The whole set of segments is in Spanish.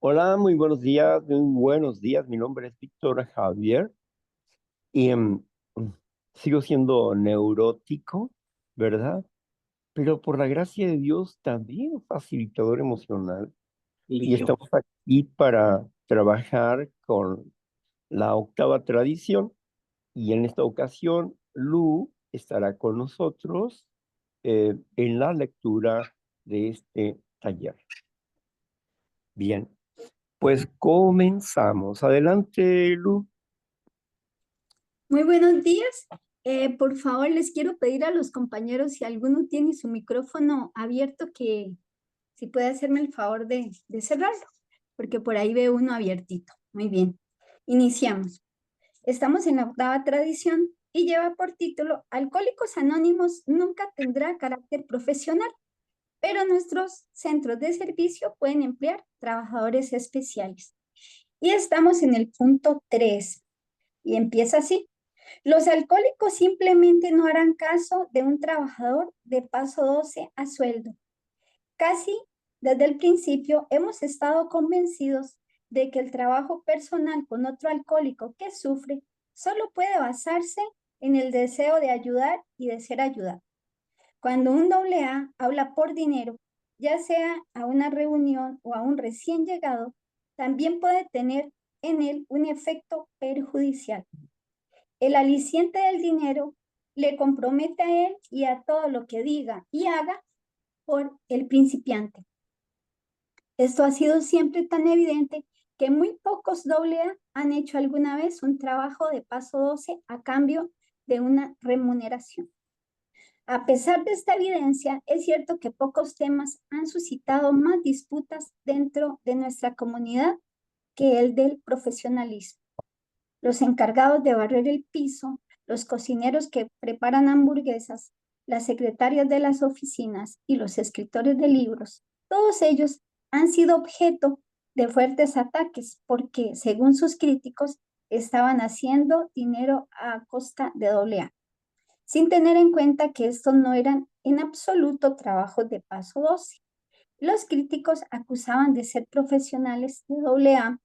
Hola, muy buenos días, muy buenos días. Mi nombre es Víctor Javier y sigo siendo neurótico, ¿verdad? Pero por la gracia de Dios también facilitador emocional y Y yo. estamos aquí para trabajar con la octava tradición y en esta ocasión Lu estará con nosotros en la lectura de este taller. Bien, pues comenzamos. Adelante, Lu. Muy buenos días. Por favor, les quiero pedir a los compañeros si alguno tiene su micrófono abierto que si puede hacerme el favor de cerrarlo, porque por ahí veo uno abiertito. Muy bien. Iniciamos. Estamos en la octava tradición y lleva por título Alcohólicos Anónimos nunca tendrá carácter profesional, pero nuestros centros de servicio pueden emplear trabajadores especiales. Y estamos en el punto 3 y empieza así. Los alcohólicos simplemente no harán caso de un trabajador de paso 12 a sueldo. Casi desde el principio hemos estado convencidos de que el trabajo personal con otro alcohólico que sufre solo puede basarse en el deseo de ayudar y de ser ayudado. Cuando un doble A habla por dinero, ya sea a una reunión o a un recién llegado, también puede tener en él un efecto perjudicial. El aliciente del dinero le compromete a él y a todo lo que diga y haga por el principiante. Esto ha sido siempre tan evidente que muy pocos AA han hecho alguna vez un trabajo de paso 12 a cambio de una remuneración. A pesar de esta evidencia, es cierto que pocos temas han suscitado más disputas dentro de nuestra comunidad que el del profesionalismo. Los encargados de barrer el piso, los cocineros que preparan hamburguesas, las secretarias de las oficinas y los escritores de libros, todos ellos han sido objeto de fuertes ataques porque, según sus críticos, estaban haciendo dinero a costa de AA, sin tener en cuenta que estos no eran en absoluto trabajos de paso 12. Los críticos acusaban de ser profesionales de AA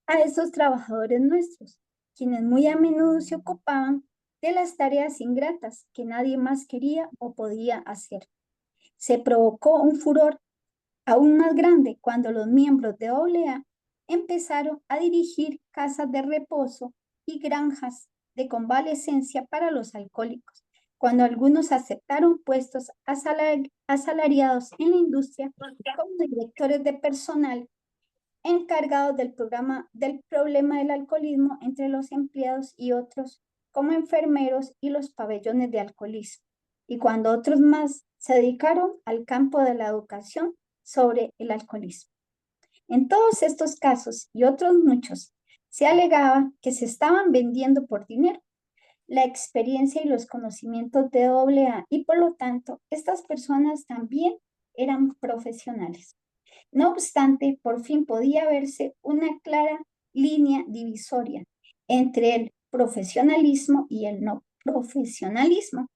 a esos trabajadores nuestros, quienes muy a menudo se ocupaban de las tareas ingratas que nadie más quería o podía hacer. Se provocó un furor aún más grande cuando los miembros de AA empezaron a dirigir casas de reposo y granjas de convalecencia para los alcohólicos, cuando algunos aceptaron puestos asalariados en la industria como directores de personal encargados del problema del alcoholismo entre los empleados y otros como enfermeros y los pabellones de alcoholismo. Y cuando otros más se dedicaron al campo de la educación sobre el alcoholismo. En todos estos casos y otros muchos, se alegaba que se estaban vendiendo por dinero la experiencia y los conocimientos de AA y por lo tanto estas personas también eran profesionales. No obstante, por fin podía verse una clara línea divisoria entre el profesionalismo y el no profesionalismo.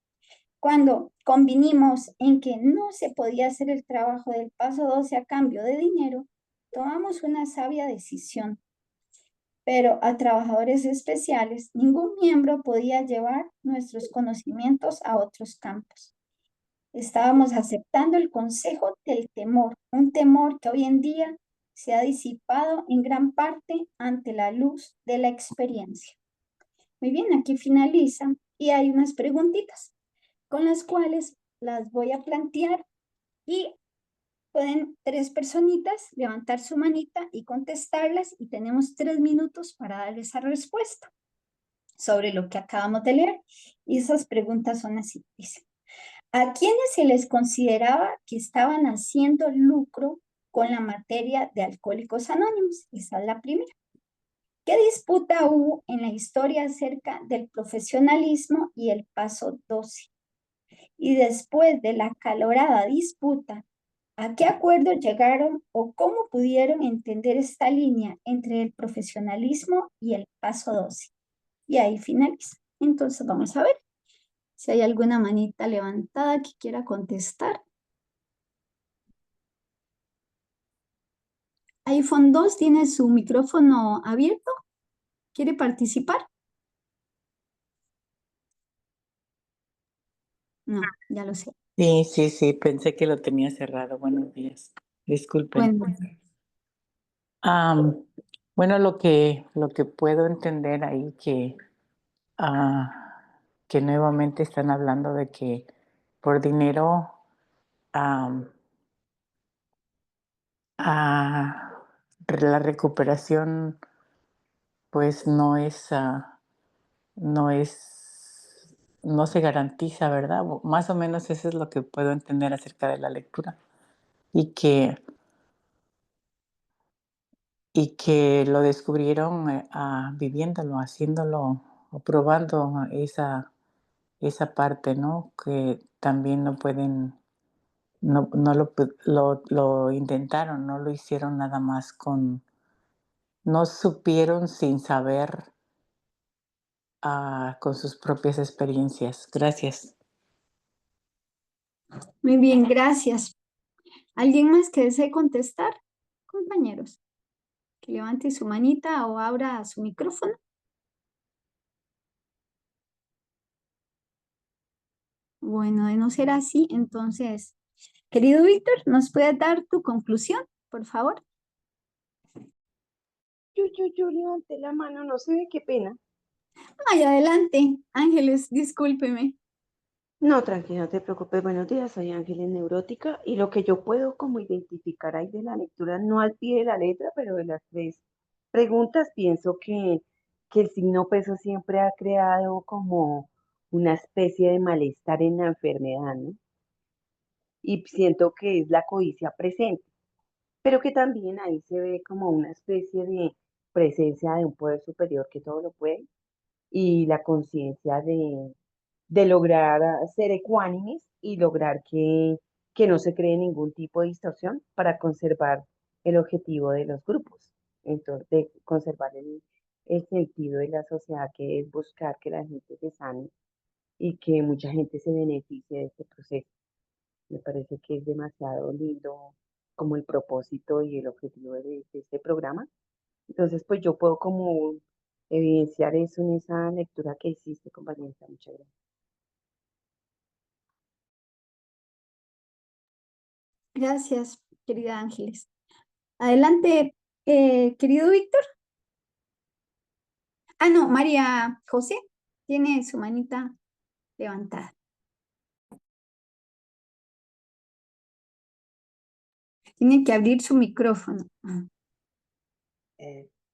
Cuando convinimos en que no se podía hacer el trabajo del paso 12 a cambio de dinero, tomamos una sabia decisión. Pero a trabajadores especiales, ningún miembro podía llevar nuestros conocimientos a otros campos. Estábamos aceptando el consejo del temor, un temor que hoy en día se ha disipado en gran parte ante la luz de la experiencia. Muy bien, aquí finaliza y hay unas preguntitas con las cuales las voy a plantear y pueden 3 personitas levantar su manita y contestarlas y tenemos 3 minutos para dar esa respuesta sobre lo que acabamos de leer. Y esas preguntas son así, dice. ¿A quienes se les consideraba que estaban haciendo lucro con la materia de Alcohólicos Anónimos? Esa es la primera. ¿Qué disputa hubo en la historia acerca del profesionalismo y el paso 12? Y después de la acalorada disputa, ¿a qué acuerdo llegaron o cómo pudieron entender esta línea entre el profesionalismo y el paso 12? Y ahí finaliza. Entonces vamos a ver si hay alguna manita levantada que quiera contestar. iPhone 2 tiene su micrófono abierto. ¿Quiere participar? No, ya lo sé. Sí, sí, sí, pensé que lo tenía cerrado. Buenos días. Disculpen. Bueno, Am, bueno, lo que puedo entender ahí que nuevamente están hablando de que por dinero am, la recuperación pues no es, no se garantiza, ¿verdad? Más o menos eso es lo que puedo entender acerca de la lectura y que lo descubrieron, viviéndolo, haciéndolo o probando esa parte, ¿no? Que también no pueden, no lo intentaron, no lo hicieron nada más no supieron sin saber, con sus propias experiencias. Gracias. muy bien, gracias. ¿Alguien más que desee contestar? Compañeros, que levante su manita o abra su micrófono. Bueno, de no ser así, entonces, querido Víctor, ¿nos puedes dar tu conclusión, por favor? Yo levanté la mano, no sé, qué pena. Ay, adelante, Ángeles, discúlpeme. No, tranquila, no te preocupes. Buenos días, soy Ángeles Neurótica y lo que yo puedo como identificar ahí de la lectura, no al pie de la letra, pero de las tres preguntas, pienso que el signo peso siempre ha creado como una especie de malestar en la enfermedad, ¿no? Y siento que es la codicia presente, pero que también ahí se ve como una especie de presencia de un poder superior que todo lo puede y la conciencia de lograr ser ecuánimes y lograr que no se cree ningún tipo de distorsión para conservar el objetivo de los grupos, entonces de conservar el sentido de la sociedad que es buscar que la gente se sane y que mucha gente se beneficie de este proceso. Me parece que es demasiado lindo como el propósito y el objetivo de este programa. Entonces, pues yo puedo como evidenciar eso en esa lectura que hiciste, compañera. Muchas gracias. Gracias, querida Ángeles. Adelante, querido Víctor. Ah, no, María José tiene su manita levantada. Tiene que abrir su micrófono.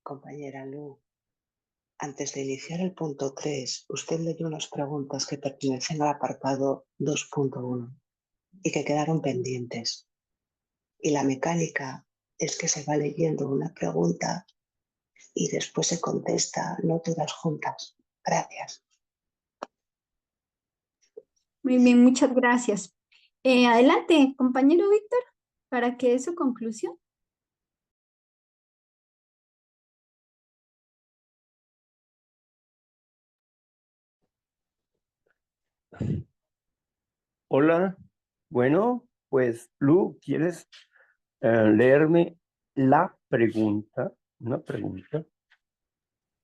Compañera Lu, antes de iniciar el punto 3, usted leyó unas preguntas que pertenecen al apartado 2.1 y que quedaron pendientes. Y la mecánica es que se va leyendo una pregunta y después se contesta, no todas juntas. Gracias. Muy bien, muchas gracias. Adelante, compañero Víctor, para que dé su conclusión. Hola, bueno, pues Lu, ¿quieres leerme la pregunta? Una pregunta.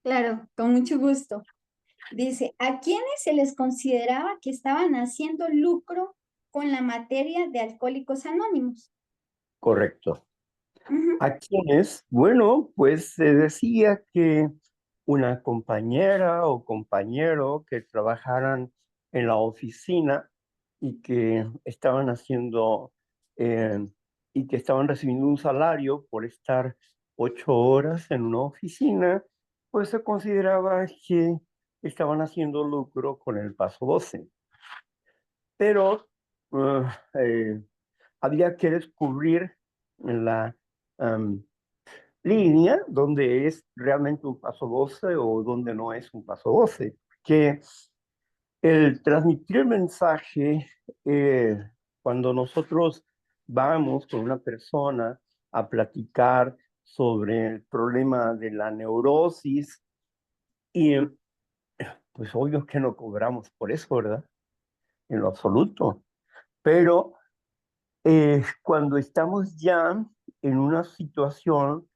Claro, con mucho gusto. Dice, ¿a quiénes se les consideraba que estaban haciendo lucro con la materia de Alcohólicos Anónimos? Correcto. Ujú. ¿A quiénes? Bueno, pues se decía que una compañera o compañero que trabajaran en la oficina y que estaban haciendo eh, y que estaban recibiendo un salario por estar 8 horas en una oficina, pues se consideraba que estaban haciendo lucro con el paso 12. Pero uh, eh, había que descubrir la línea donde es realmente un paso 12 o donde no es un paso 12. Que el transmitir el mensaje, cuando nosotros vamos con una persona a platicar sobre el problema de la neurosis, y pues obvio que no cobramos por eso, ¿verdad? En lo absoluto. Pero cuando estamos ya en una situación,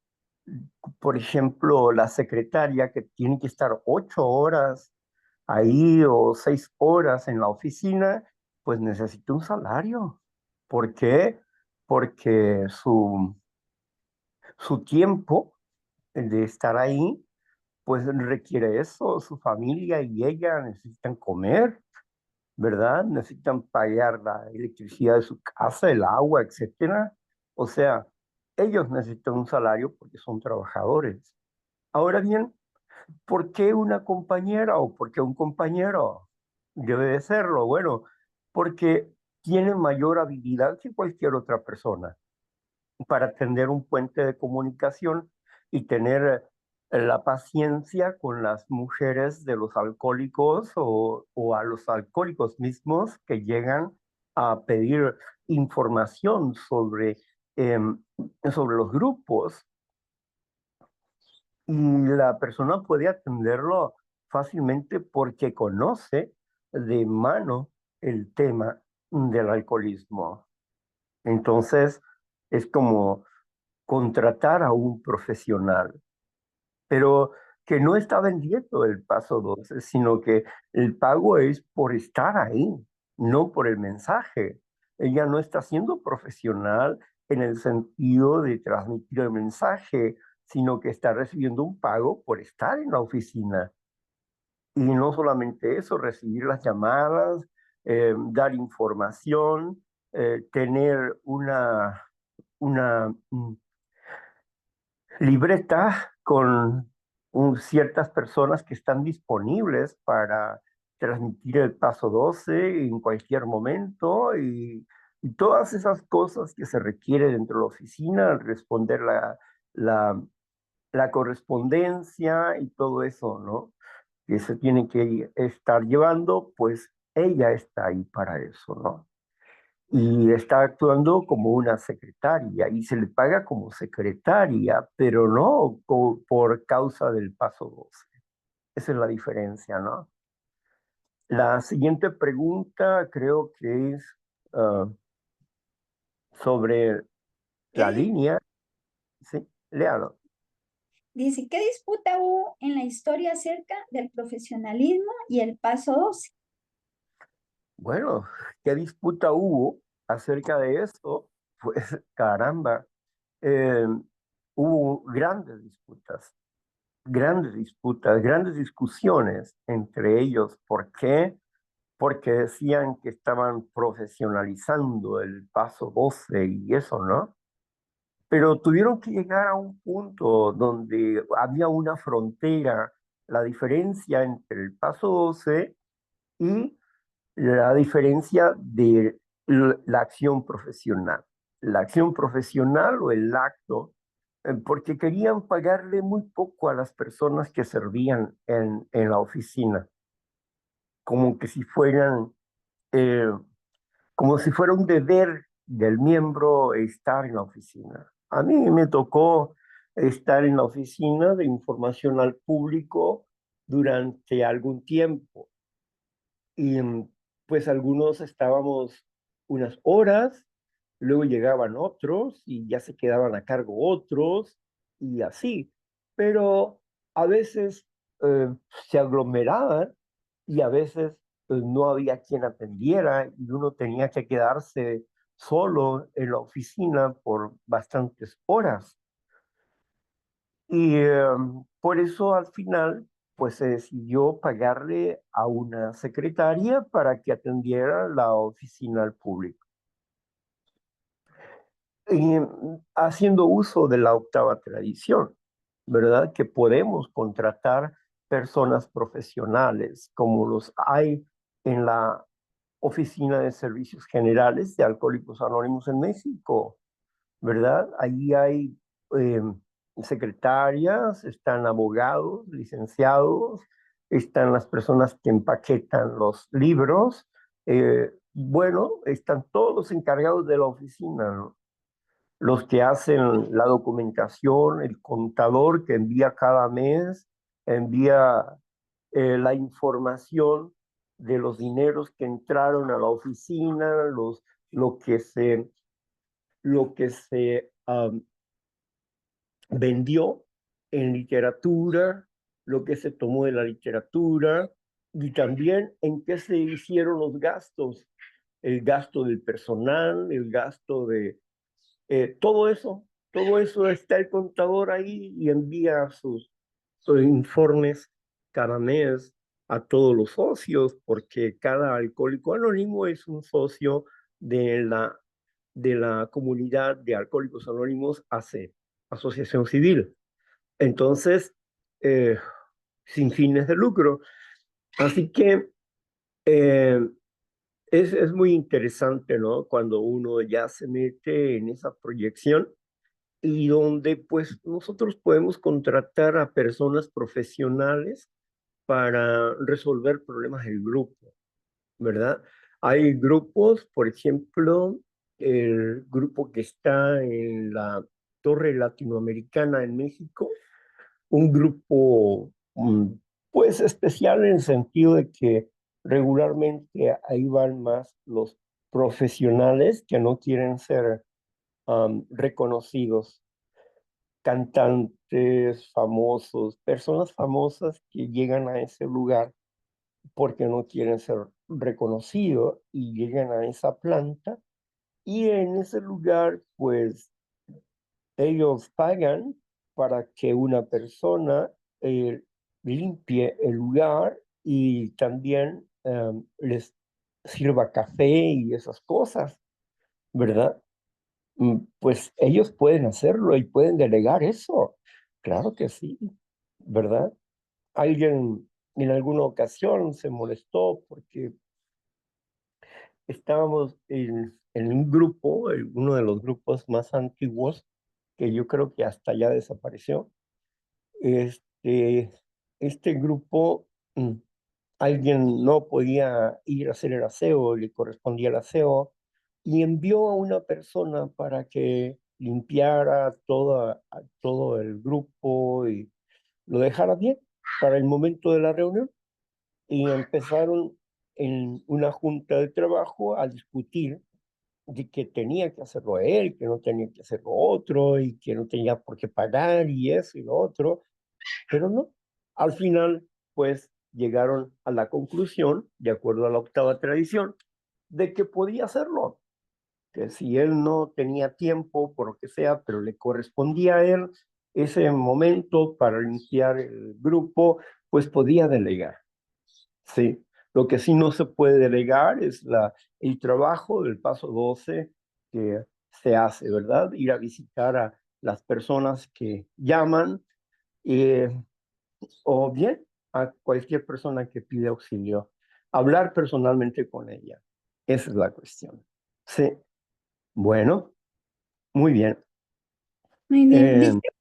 por ejemplo, la secretaria que tiene que estar 8 horas ahí o 6 horas en la oficina, pues necesita un salario. ¿Por qué? Porque su tiempo de estar ahí, pues requiere eso. Su familia y ella necesitan comer, ¿verdad? Necesitan pagar la electricidad de su casa, el agua, etcétera. O sea, ellos necesitan un salario porque son trabajadores. Ahora bien, ¿por qué una compañera o por qué un compañero debe de serlo? Bueno, porque tiene mayor habilidad que cualquier otra persona para tender un puente de comunicación y tener la paciencia con las mujeres de los alcohólicos o a los alcohólicos mismos que llegan a pedir información sobre los grupos, y la persona puede atenderlo fácilmente porque conoce de mano el tema del alcoholismo. Entonces, es como contratar a un profesional, pero que no está vendiendo el paso 12, sino que el pago es por estar ahí, no por el mensaje. Ella no está siendo profesional en el sentido de transmitir el mensaje, sino que está recibiendo un pago por estar en la oficina. Y no solamente eso, recibir las llamadas, dar información, tener una libreta con ciertas personas que están disponibles para transmitir el paso 12 en cualquier momento y todas esas cosas que se requiere dentro de la oficina, responder la, la correspondencia y todo eso, ¿no? Que se tiene que estar llevando, pues ella está ahí para eso, ¿no? Y está actuando como una secretaria y se le paga como secretaria, pero no por causa del paso 12. Esa es la diferencia, ¿no? La siguiente pregunta creo que es sobre la ¿Qué línea. Sí, léalo. dice? ¿Qué disputa hubo en la historia acerca del profesionalismo y el paso 12? Bueno, ¿qué disputa hubo acerca de esto? Pues caramba, eh, hubo grandes disputas, grandes discusiones entre ellos. ¿Por qué? Porque decían que estaban profesionalizando el paso 12 y eso, ¿no? Pero tuvieron que llegar a un punto donde había una frontera, la diferencia entre el paso 12 y la diferencia de la acción profesional. La acción profesional o el acto, porque querían pagarle muy poco a las personas que servían en la oficina, como que si fueran, eh, como si fuera un deber del miembro estar en la oficina. A mí me tocó estar en la oficina de información al público durante algún tiempo y pues algunos estábamos unas horas, luego llegaban otros y ya se quedaban a cargo otros y así. Pero a veces eh, se aglomeraban y a veces pues, no había quien atendiera y uno tenía que quedarse solo en la oficina por bastantes horas. Y por eso al final, pues se decidió pagarle a una secretaria para que atendiera la oficina al público. Y haciendo uso de la octava tradición, ¿verdad? Que podemos contratar personas profesionales como los hay en la Oficina de Servicios Generales de Alcohólicos Anónimos en México, ¿verdad? Allí hay eh, secretarias, están abogados, licenciados, están las personas que empaquetan los libros, bueno, están todos los encargados de la oficina, ¿no? Los que hacen la documentación, el contador que envía cada mes, envía la información de los dineros que entraron a la oficina, lo que se vendió en literatura, lo que se tomó de la literatura y también en qué se hicieron los gastos, el gasto del personal, el gasto de todo eso está el contador ahí y envía sus informes cada mes a todos los socios, porque cada alcohólico anónimo es un socio de la comunidad de alcohólicos anónimos AC, asociación civil. Entonces, sin fines de lucro. Así que es muy interesante, ¿no? Cuando uno ya se mete en esa proyección y donde pues nosotros podemos contratar a personas profesionales para resolver problemas del grupo, ¿verdad? Hay grupos, por ejemplo, el grupo que está en la Torre Latinoamericana en México, un grupo pues especial en el sentido de que regularmente ahí van más los profesionales que no quieren ser reconocidos, cantantes famosos, personas famosas que llegan a ese lugar porque no quieren ser reconocidos y llegan a esa planta y en ese lugar pues ellos pagan para que una persona limpie el lugar y también les sirva café y esas cosas, ¿verdad? Pues ellos pueden hacerlo y pueden delegar eso. Claro que sí, ¿verdad? Alguien en alguna ocasión se molestó porque estábamos en un grupo, uno de los grupos más antiguos, que yo creo que hasta ya desapareció. Este, este grupo, alguien no podía ir a hacer el aseo, le correspondía el aseo, y envió a una persona para que limpiara todo el grupo y lo dejara bien para el momento de la reunión. Y empezaron en una junta de trabajo a discutir de que tenía que hacerlo él, que no tenía que hacerlo otro, y que no tenía por qué pagar, y eso y lo otro, pero no. Al final, pues, llegaron a la conclusión, de acuerdo a la octava tradición, de que podía hacerlo, que si él no tenía tiempo, por lo que sea, pero le correspondía a él ese momento para iniciar el grupo, pues podía delegar. Sí, lo que sí no se puede delegar es el trabajo del paso 12 que se hace, ¿verdad? Ir a visitar a las personas que llaman o bien a cualquier persona que pide auxilio. Hablar personalmente con ella. Esa es la cuestión. Sí, bueno, muy bien. Muy bien. Eh, Víctor,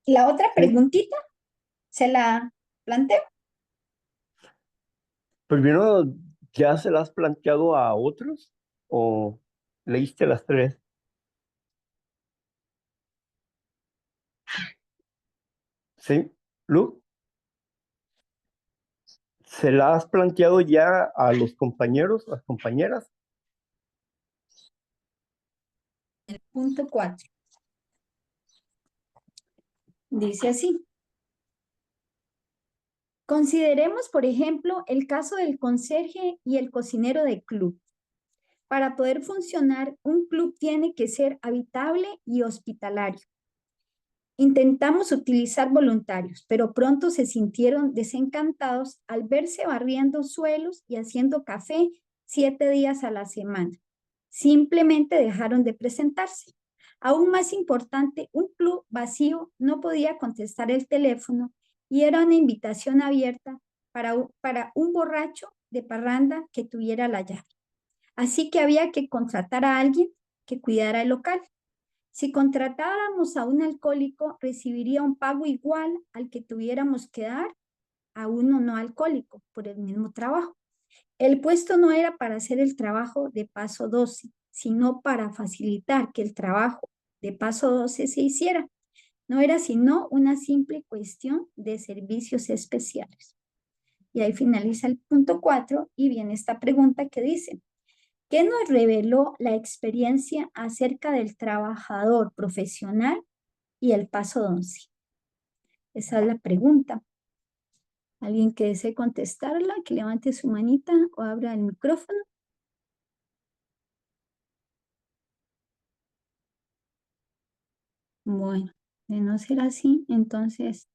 la otra sí, preguntita se la planteo. primero, ¿ya se las has planteado a otros o leíste las tres? Sí, Lu. ¿Se la has planteado ya a los compañeros, las compañeras? El punto 4 dice así. Consideremos, por ejemplo, el caso del conserje y el cocinero de club. Para poder funcionar, un club tiene que ser habitable y hospitalario. Intentamos utilizar voluntarios, pero pronto se sintieron desencantados al verse barriendo suelos y haciendo café 7 días a la semana. Simplemente dejaron de presentarse. Aún más importante, un club vacío no podía contestar el teléfono y era una invitación abierta para un borracho de parranda que tuviera la llave. Así que había que contratar a alguien que cuidara el local. Si contratáramos a un alcohólico, recibiría un pago igual al que tuviéramos que dar a uno no alcohólico por el mismo trabajo. El puesto no era para hacer el trabajo de paso 12, sino para facilitar que el trabajo de paso 12 se hiciera. No era sino una simple cuestión de servicios especiales. Y ahí finaliza el punto 4 y viene esta pregunta que dice, ¿qué nos reveló la experiencia acerca del trabajador profesional y el paso 11. Esa es la pregunta. ¿Alguien que desee contestarla, que levante su manita o abra el micrófono? Bueno, de no ser así, entonces,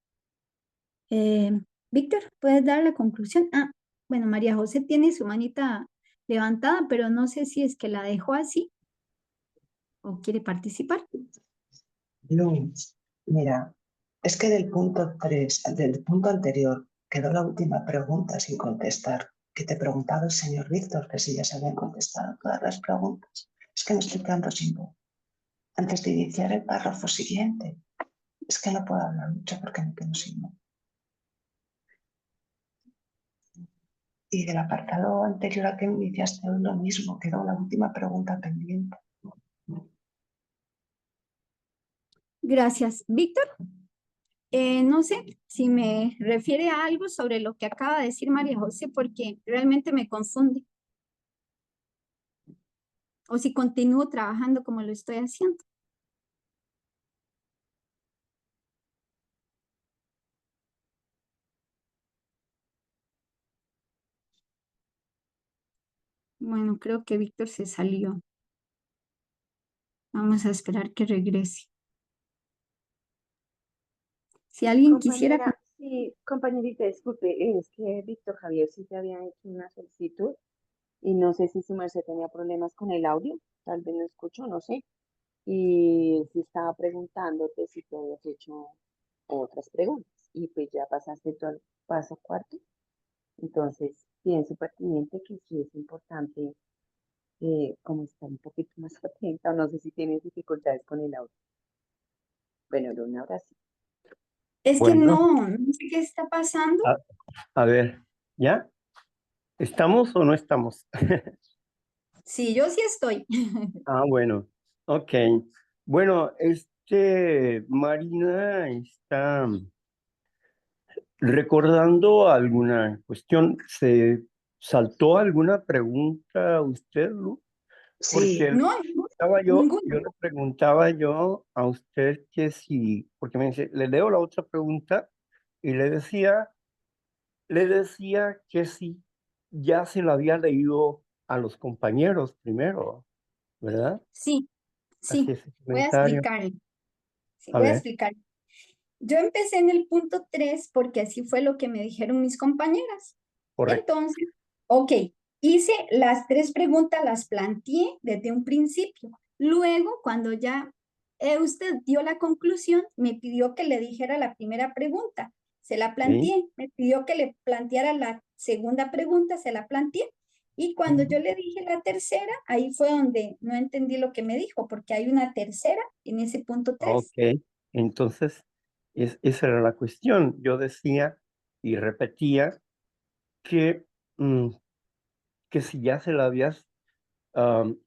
Víctor, ¿puedes dar la conclusión? Ah, bueno, María José tiene su manita levantada, pero no sé si es que la dejó así o quiere participar. No, mira, es que del punto 3, del punto anterior, quedó la última pregunta sin contestar, que te preguntaba el señor Víctor, que si ya se habían contestado todas las preguntas. Es que me estoy quedando sin voz. Antes de iniciar el párrafo siguiente, es que no puedo hablar mucho porque me quedo sin voz. Y del apartado anterior al que iniciaste hoy lo mismo, quedó la última pregunta pendiente. Gracias, Víctor. No sé si me refiere a algo sobre lo que acaba de decir María José, porque realmente me confunde. O si continúo trabajando como lo estoy haciendo. Bueno, creo que Víctor se salió. Vamos a esperar que regrese. Si alguien quisiera... Compañera, sí, compañerita, disculpe, es que Víctor Javier sí te había hecho una solicitud y no sé si su merced tenía problemas con el audio, tal vez no escucho, no sé. Y sí estaba preguntándote si te habías hecho otras preguntas y pues ya pasaste todo el paso cuarto. Entonces, pienso pertinente que sí es importante como estar un poquito más atenta, o no sé si tienes dificultades con el audio. Bueno, Luna, ahora sí. Es que Bueno, no sé qué está pasando. a ver, ¿ya? ¿Estamos o no estamos? Sí, yo sí estoy. Ah, bueno, ok. Bueno, Marina está recordando alguna cuestión. ¿Se saltó alguna pregunta usted, Lu? Sí, Porque No, yo ninguno. le preguntaba yo a usted que si, porque me dice, le leo la otra pregunta y le decía que si ya se la había leído a los compañeros primero, ¿verdad? Sí, Así sí. es el Voy a comentario. explicarle. Sí, A voy a ver, explicar. Yo empecé en el punto 3 porque así fue lo que me dijeron mis compañeras. correcto. Entonces, ok, hice las 3 preguntas, las planteé desde un principio. Luego, cuando ya usted dio la conclusión, me pidió que le dijera la primera pregunta. Se la Sí. planteé. Me pidió que le planteara la segunda pregunta, se la planteé. Y cuando yo le dije la tercera, ahí fue donde no entendí lo que me dijo, porque hay una tercera en ese punto 3. Ok, entonces esa era la cuestión. Yo decía y repetía que, mm, que si ya se la habías am,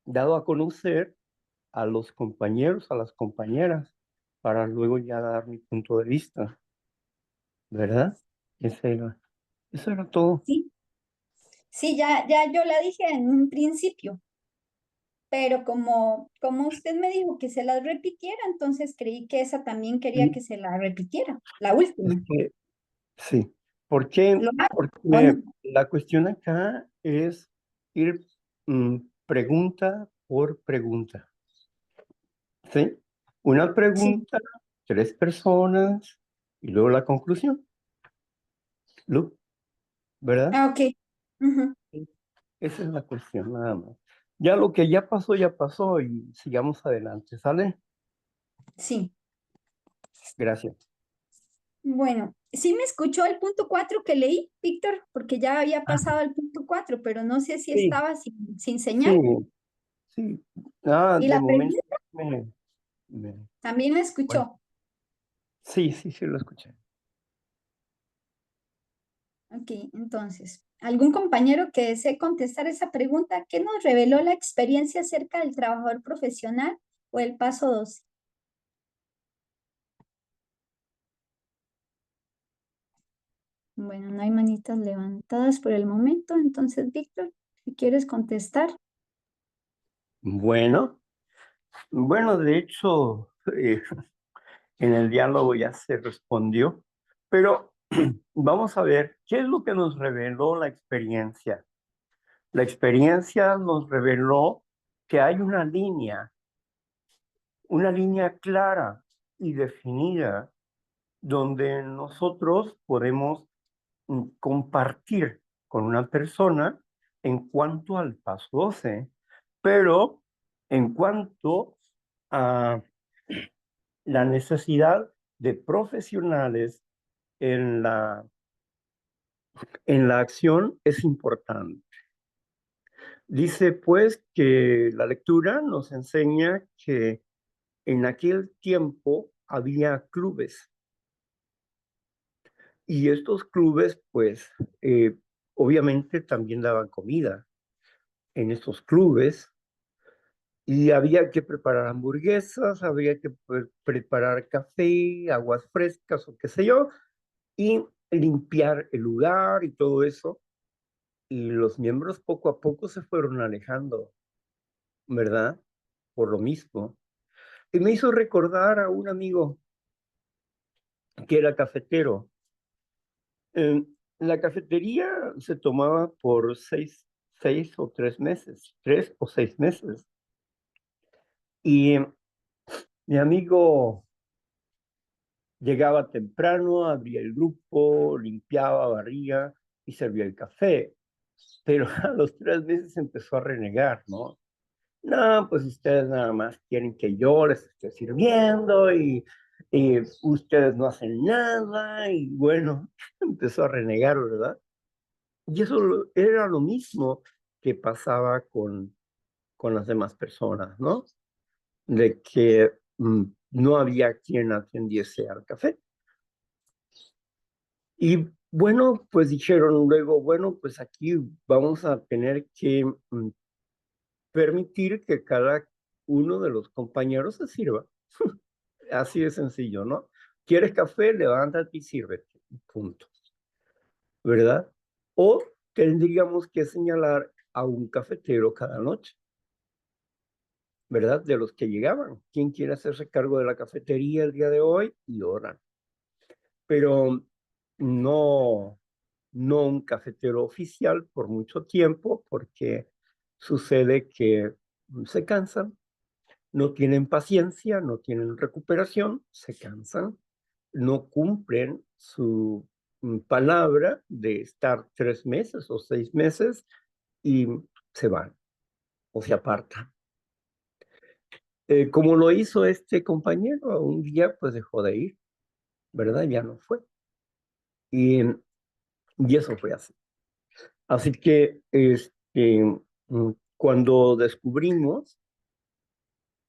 dado a conocer a los compañeros, a las compañeras, para luego ya dar mi punto de vista, ¿verdad? Eso era todo. Sí, sí, ya yo la dije en un principio, pero como usted me dijo que se las repitiera, entonces creí que esa también quería Y que se la repitiera, la es última. que, sí, ¿por qué? ¿Lo hago Porque o no? la cuestión acá es ir pregunta por pregunta. ¿Sí? Una Sí. pregunta, 3 personas y luego la conclusión. Lu, ¿verdad? Ah, ok. Ujú. Sí. Esa es la cuestión, nada más. Ya lo que ya pasó y sigamos adelante, ¿sale? Sí. Gracias. Bueno, sí me escuchó el punto 4 que leí, Víctor, porque ya había Ah, pasado el punto 4, pero no sé si sí, estaba sin sí, señal. sí. Ah, Y de la momento pregunta me, me- también la bueno, escuchó. sí, lo escuché. Ok, entonces, ¿algún compañero que desee contestar esa pregunta? ¿Qué nos reveló la experiencia acerca del trabajador profesional o el paso 12? Bueno, no hay manitas levantadas por el momento, entonces, Víctor, si quieres contestar. Bueno, de hecho, En el diálogo ya se respondió, pero vamos a ver qué es lo que nos reveló la experiencia. La experiencia nos reveló que hay una línea clara y definida donde nosotros podemos compartir con una persona en cuanto al paso 12, pero en cuanto a la necesidad de profesionales en la acción es importante. Dice pues que la lectura nos enseña que en aquel tiempo había clubes y estos clubes pues obviamente también daban comida en estos clubes y había que preparar hamburguesas, había que preparar café, aguas frescas o qué sé yo, y limpiar el lugar y todo eso. Y los miembros poco a poco se fueron alejando, ¿verdad? Por lo mismo. Y me hizo recordar a un amigo que era cafetero. En la cafetería se tomaba por 6 o 3 meses, 3 o 6 meses. Y mi amigo llegaba temprano, abría el grupo, limpiaba, barría y servía el café. Pero a los 3 meses empezó a renegar, ¿no? No, pues ustedes nada más quieren que yo les esté sirviendo y ustedes no hacen nada y bueno, empezó a renegar, ¿verdad? Y eso era lo mismo que pasaba con las demás personas, ¿no? De que no había quien atendiese al café. Y bueno, pues dijeron luego, bueno, pues aquí vamos a tener que permitir que cada uno de los compañeros se sirva. Así de sencillo, ¿no? ¿Quieres café? Levántate y sírvete. Punto. ¿Verdad? O tendríamos que señalar a un cafetero cada noche, ¿verdad? De los que llegaban. ¿Quién quiere hacerse cargo de la cafetería el día de hoy? Y oran. Pero no un cafetero oficial por mucho tiempo, porque sucede que se cansan, no tienen paciencia, no tienen recuperación, se cansan, no cumplen su palabra de estar 3 meses o 6 meses y se van o se apartan. Como lo hizo este compañero, un día pues dejó de ir, ¿verdad? Ya no fue. Y eso fue así. Así que cuando descubrimos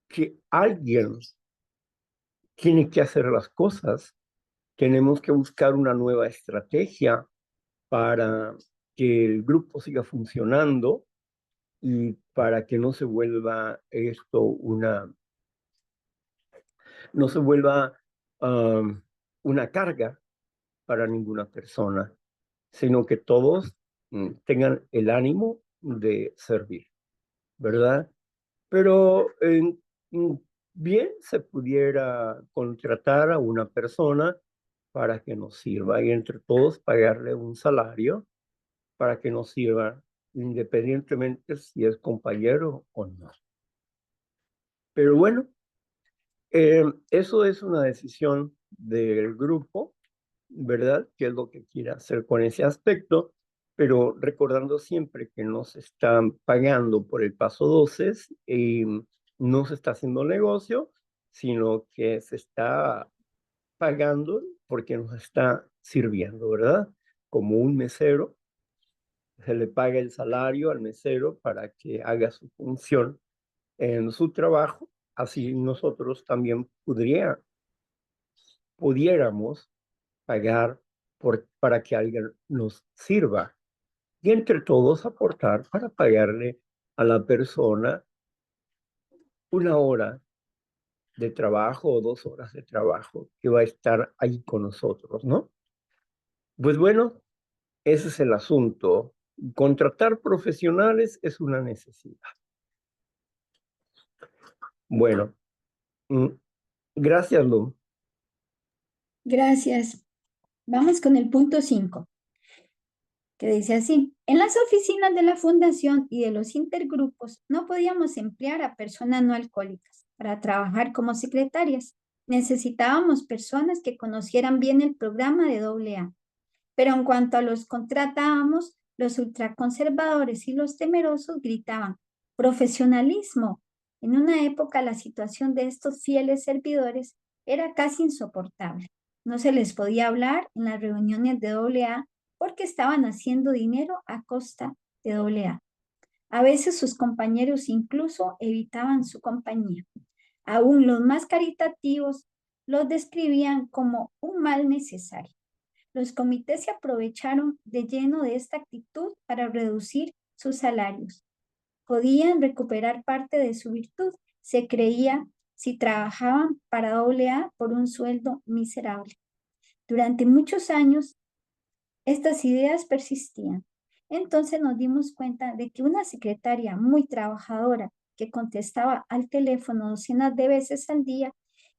que alguien tiene que hacer las cosas, tenemos que buscar una nueva estrategia para que el grupo siga funcionando y para que no se vuelva esto no se vuelva una carga para ninguna persona, sino que todos tengan el ánimo de servir, ¿verdad? Pero bien se pudiera contratar a una persona para que nos sirva y entre todos pagarle un salario para que nos sirva independientemente si es compañero o no. Pero bueno, eso es una decisión del grupo, ¿verdad? ¿Qué es lo que quiere hacer con ese aspecto? Pero recordando siempre que no se están pagando por el paso 12 y no se está haciendo negocio, sino que se está pagando porque nos está sirviendo, ¿verdad? Como un mesero, se le paga el salario al mesero para que haga su función en su trabajo, así nosotros también pudiéramos pagar para que alguien nos sirva y entre todos aportar para pagarle a la persona 1 hora de trabajo o 2 horas de trabajo que va a estar ahí con nosotros, ¿no? Pues bueno, ese es el asunto. Contratar profesionales es una necesidad. Bueno, gracias, Lu. Gracias. Vamos con el punto 5, que dice así: en las oficinas de la fundación y de los intergrupos no podíamos emplear a personas no alcohólicas para trabajar como secretarias. Necesitábamos personas que conocieran bien el programa de AA. Pero en cuanto a los contratábamos, los ultraconservadores y los temerosos gritaban: profesionalismo. En una época la situación de estos fieles servidores era casi insoportable. No se les podía hablar en las reuniones de AA porque estaban haciendo dinero a costa de AA. A veces sus compañeros incluso evitaban su compañía. Aún los más caritativos los describían como un mal necesario. Los comités se aprovecharon de lleno de esta actitud para reducir sus salarios. Podían recuperar parte de su virtud, se creía, si trabajaban para AA por un sueldo miserable. Durante muchos años, estas ideas persistían. Entonces nos dimos cuenta de que una secretaria muy trabajadora, que contestaba al teléfono docenas de veces al día,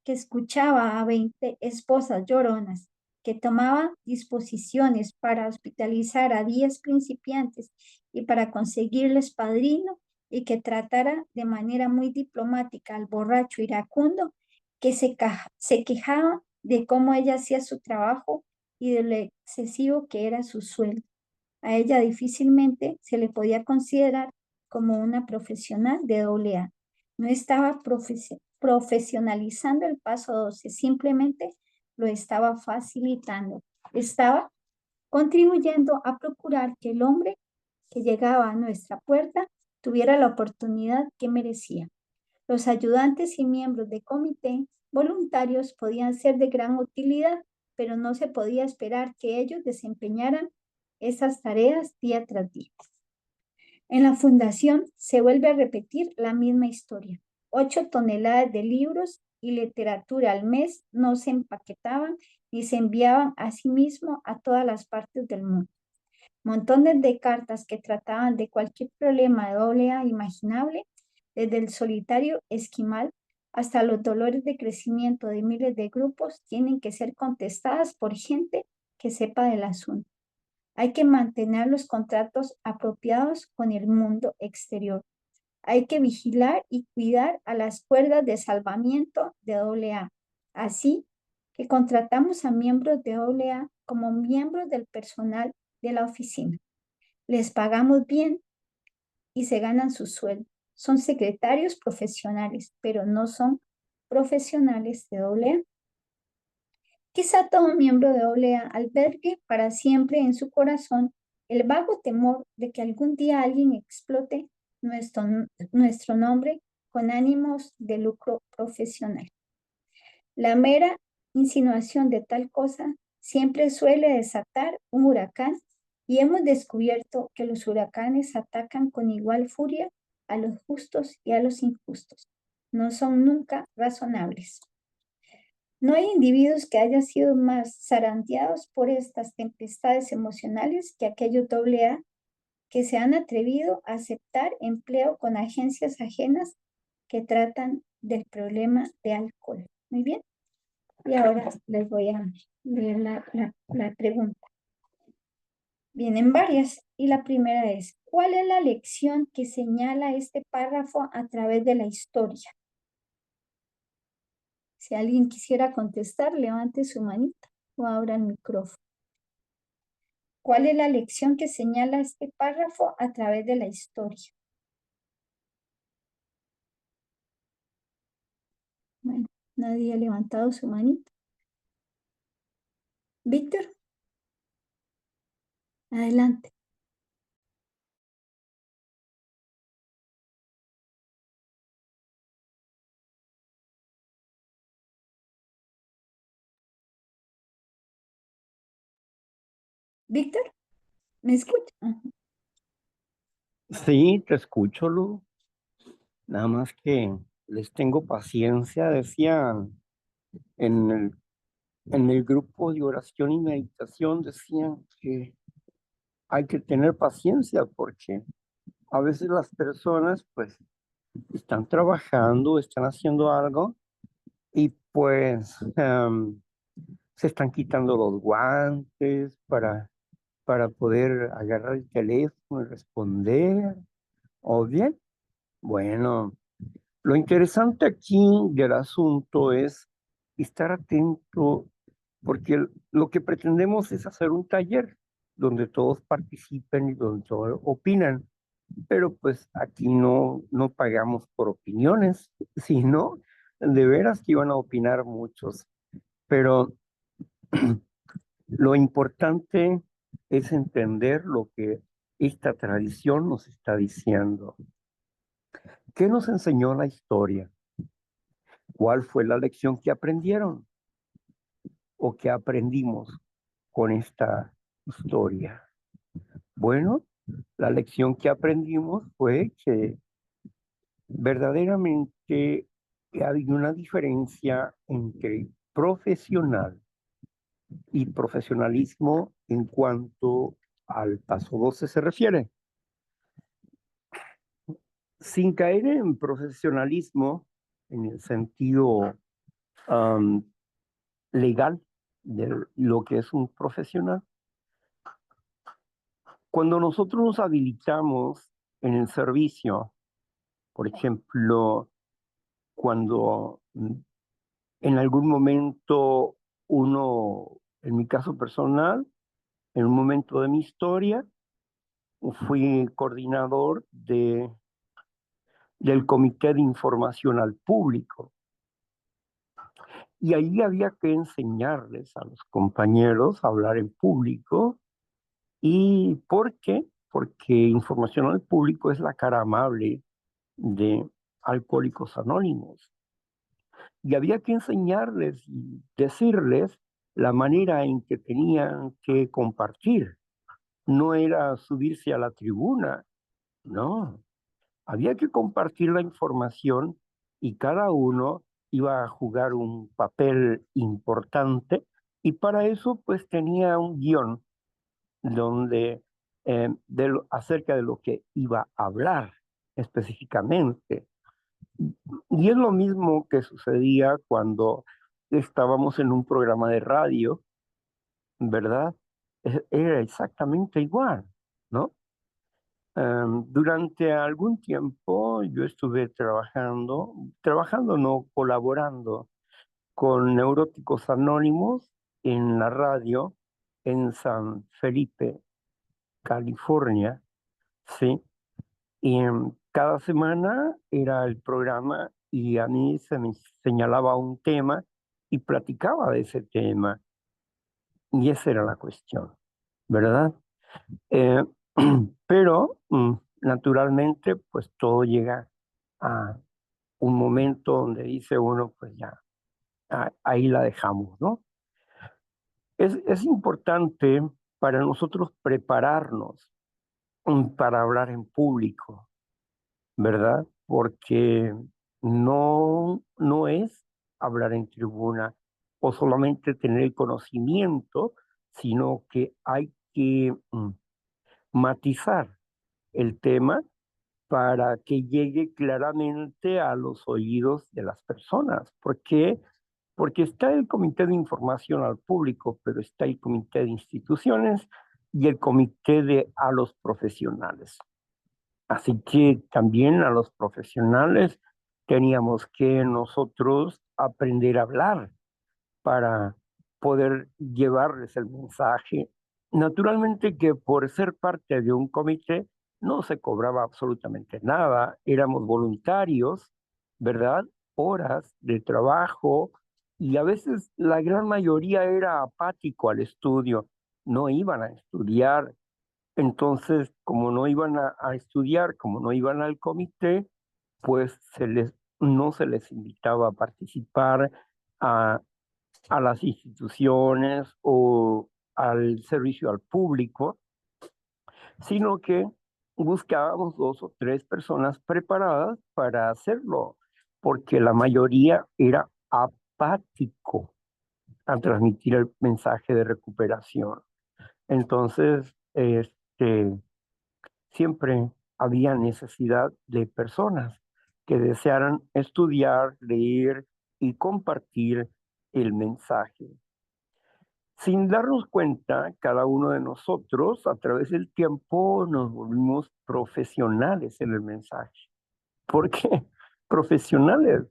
que escuchaba a 20 esposas lloronas, que tomaba disposiciones para hospitalizar a 10 principiantes y para conseguirles padrino, y que tratara de manera muy diplomática al borracho iracundo, que se quejaba de cómo ella hacía su trabajo y de lo excesivo que era su sueldo. A ella difícilmente se le podía considerar como una profesional de AA. No estaba profesionalizando el paso 12, simplemente lo estaba facilitando. Estaba contribuyendo a procurar que el hombre que llegaba a nuestra puerta tuviera la oportunidad que merecía. Los ayudantes y miembros de comité voluntarios podían ser de gran utilidad, pero no se podía esperar que ellos desempeñaran esas tareas día tras día. En la fundación se vuelve a repetir la misma historia. 8 toneladas de libros y literatura al mes no se empaquetaban ni se enviaban a sí mismo a todas las partes del mundo. Montones de cartas que trataban de cualquier problema de AA imaginable, desde el solitario esquimal hasta los dolores de crecimiento de miles de grupos, tienen que ser contestadas por gente que sepa del asunto. Hay que mantener los contratos apropiados con el mundo exterior. Hay que vigilar y cuidar a las cuerdas de salvamiento de AA. Así que contratamos a miembros de AA como miembros del personal de la oficina. Les pagamos bien y se ganan su sueldo. Son secretarios profesionales, pero no son profesionales de AA. Quizá todo miembro de AA albergue para siempre en su corazón el vago temor de que algún día alguien explote nuestro nombre con ánimos de lucro profesional. La mera insinuación de tal cosa siempre suele desatar un huracán, y hemos descubierto que los huracanes atacan con igual furia a los justos y a los injustos. No son nunca razonables. No hay individuos que hayan sido más zarandeados por estas tempestades emocionales que aquellos AA que se han atrevido a aceptar empleo con agencias ajenas que tratan del problema de alcohol. Muy bien. Y ahora les voy a leer la pregunta. Vienen varias y la primera es: ¿cuál es la lección que señala este párrafo a través de la historia? Si alguien quisiera contestar, levante su manita o abra el micrófono. ¿Cuál es la lección que señala este párrafo a través de la historia? Bueno, nadie ha levantado su manita. Víctor, adelante. Víctor, ¿me escucha? Sí, te escucho, Lu. Nada más que les tengo paciencia, decían en el grupo de oración y meditación, decían que hay que tener paciencia porque a veces las personas pues están trabajando, están haciendo algo y pues se están quitando los guantes para poder agarrar el teléfono y responder. ¿O bien? Bueno, lo interesante aquí del asunto es estar atento, porque lo que pretendemos es hacer un taller donde todos participen y donde todos opinan, pero pues aquí no pagamos por opiniones, sino de veras que iban a opinar muchos, pero lo importante es entender lo que esta tradición nos está diciendo. ¿Qué nos enseñó la historia? ¿Cuál fue la lección que aprendieron o que aprendimos con esta historia? Bueno, la lección que aprendimos fue que verdaderamente hay una diferencia entre profesional y profesionalismo en cuanto al paso 12 se refiere. Sin caer en profesionalismo en el sentido legal de lo que es un profesional. Cuando nosotros nos habilitamos en el servicio, por ejemplo, cuando en algún momento uno, en mi caso personal, en un momento de mi historia, fui coordinador del Comité de Información al Público. Y ahí había que enseñarles a los compañeros a hablar en público. ¿Y por qué? Porque Información al Público es la cara amable de Alcohólicos Anónimos. Y había que enseñarles y decirles la manera en que tenían que compartir. No era subirse a la tribuna, no. Había que compartir la información y cada uno iba a jugar un papel importante y para eso pues tenía un guión donde acerca de lo que iba a hablar específicamente. Y es lo mismo que sucedía cuando estábamos en un programa de radio, ¿verdad? Era exactamente igual, ¿no? Durante algún tiempo yo estuve trabajando no, colaborando con Neuróticos Anónimos en la radio en San Felipe, California, ¿sí? Y cada semana era el programa y a mí se me señalaba un tema y platicaba de ese tema. Y esa era la cuestión, ¿verdad? Eh, pero naturalmente, pues todo llega a un momento donde dice uno, pues ya, ahí la dejamos, ¿no? Es importante para nosotros prepararnos para hablar en público, ¿verdad? Porque no es hablar en tribuna o solamente tener el conocimiento, sino que hay que matizar el tema para que llegue claramente a los oídos de las personas. ¿Por qué? Porque está el Comité de Información al Público, pero está el Comité de Instituciones y el Comité de a los Profesionales. Así que también a los profesionales teníamos que nosotros aprender a hablar para poder llevarles el mensaje. Naturalmente que por ser parte de un comité no se cobraba absolutamente nada, éramos voluntarios, ¿verdad? Horas de trabajo y a veces la gran mayoría era apático al estudio, no iban a estudiar. Entonces, como no iban a estudiar, como no iban al comité, pues no se les invitaba a participar a, a las instituciones o al servicio al público, sino que buscábamos 2 o 3 personas preparadas para hacerlo, porque la mayoría era apático a transmitir el mensaje de recuperación. Entonces, siempre había necesidad de personas que desearan estudiar, leer y compartir el mensaje. Sin darnos cuenta, cada uno de nosotros, a través del tiempo, nos volvimos profesionales en el mensaje. ¿Por qué? Profesionales,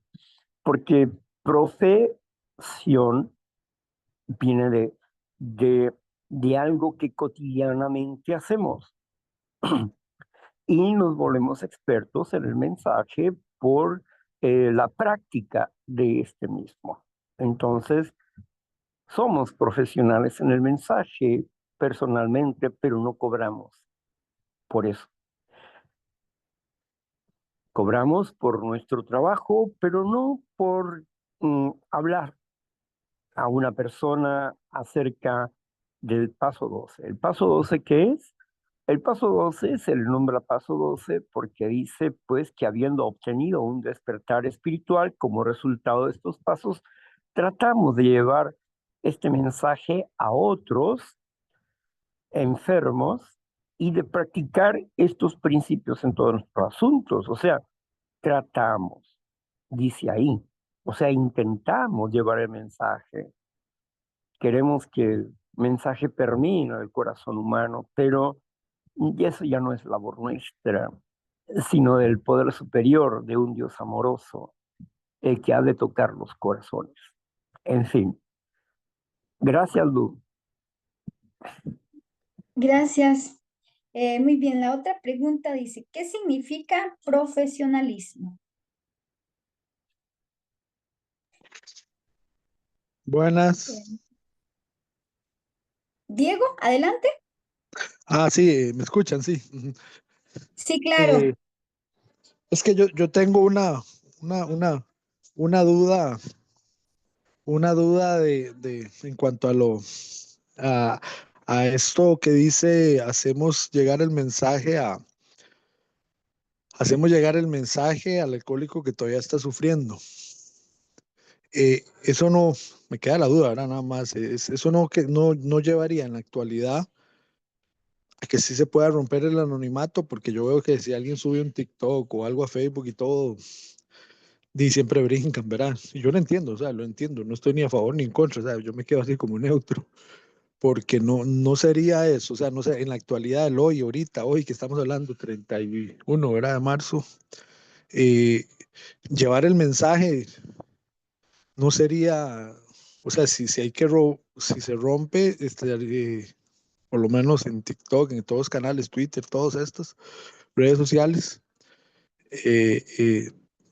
porque profesión viene de algo que cotidianamente hacemos y nos volvemos expertos en el mensaje por la práctica de este mismo. Entonces, somos profesionales en el mensaje personalmente, pero no cobramos por eso. Cobramos por nuestro trabajo, pero no por hablar a una persona acerca del paso 12. ¿El paso 12 qué es? El paso 12 se le nombra paso 12 porque dice pues que habiendo obtenido un despertar espiritual como resultado de estos pasos, tratamos de llevar este mensaje a otros enfermos y de practicar estos principios en todos nuestros asuntos. O sea, tratamos, dice ahí. O sea, intentamos llevar el mensaje. Queremos que el mensaje permee el corazón humano, pero eso ya no es labor nuestra, sino del poder superior de un Dios amoroso, el que ha de tocar los corazones. En fin, gracias, Lu. Gracias. Muy bien, la otra pregunta dice, ¿qué significa profesionalismo? Buenas. Diego, adelante. Sí, me escuchan, sí. Ujú. Sí, claro. Eh, es que yo tengo una, una, una duda, una duda en cuanto a, a esto que dice, hacemos llegar el mensaje al alcohólico que todavía está sufriendo. Eso no, me queda la duda, ¿verdad? Nada más. Eso no, que no llevaría en la actualidad a que sí se pueda romper el anonimato, porque yo veo que si alguien sube un TikTok o algo a Facebook y todo, siempre brincan, ¿verdad? Y yo lo entiendo, o sea, lo entiendo, no estoy ni a favor ni en contra, o sea, yo me quedo así como neutro, porque no sería eso, o sea, no sé, en la actualidad, el hoy, ahorita, hoy que estamos hablando, 31, ¿verdad? De marzo, eh, llevar el mensaje no sería, o sea, si hay si se rompe, por lo menos en TikTok, en todos los canales, Twitter, todas estas redes sociales,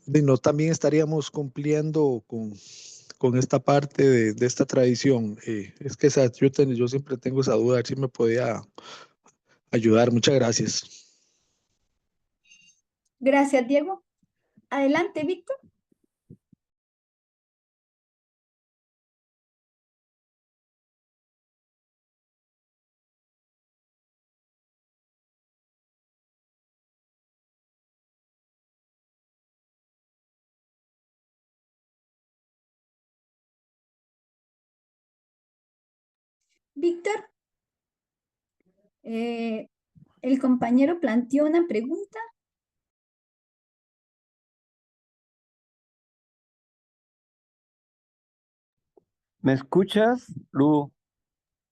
no también estaríamos cumpliendo con esta parte de esta tradición. Es que yo siempre tengo esa duda, a ver si me podía ayudar. Muchas gracias. Gracias, Diego. Adelante, Víctor. Víctor, el compañero planteó una pregunta. ¿Me escuchas, Lu?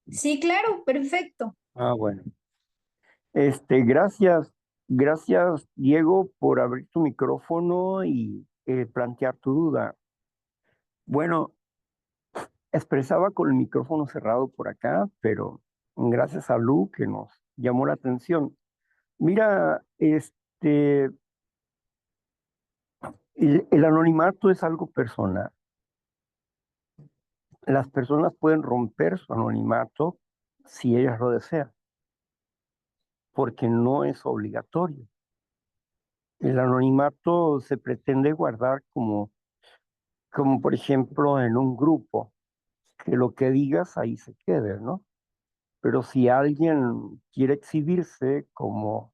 Sí, claro, perfecto. Bueno. Gracias, Diego, por abrir tu micrófono y plantear tu duda. Bueno, expresaba con el micrófono cerrado por acá, pero gracias a Lu que nos llamó la atención. Mira, el anonimato es algo personal. Las personas pueden romper su anonimato si ellas lo desean, porque no es obligatorio. El anonimato se pretende guardar como por ejemplo en un grupo, que lo que digas ahí se quede, ¿no? Pero si alguien quiere exhibirse como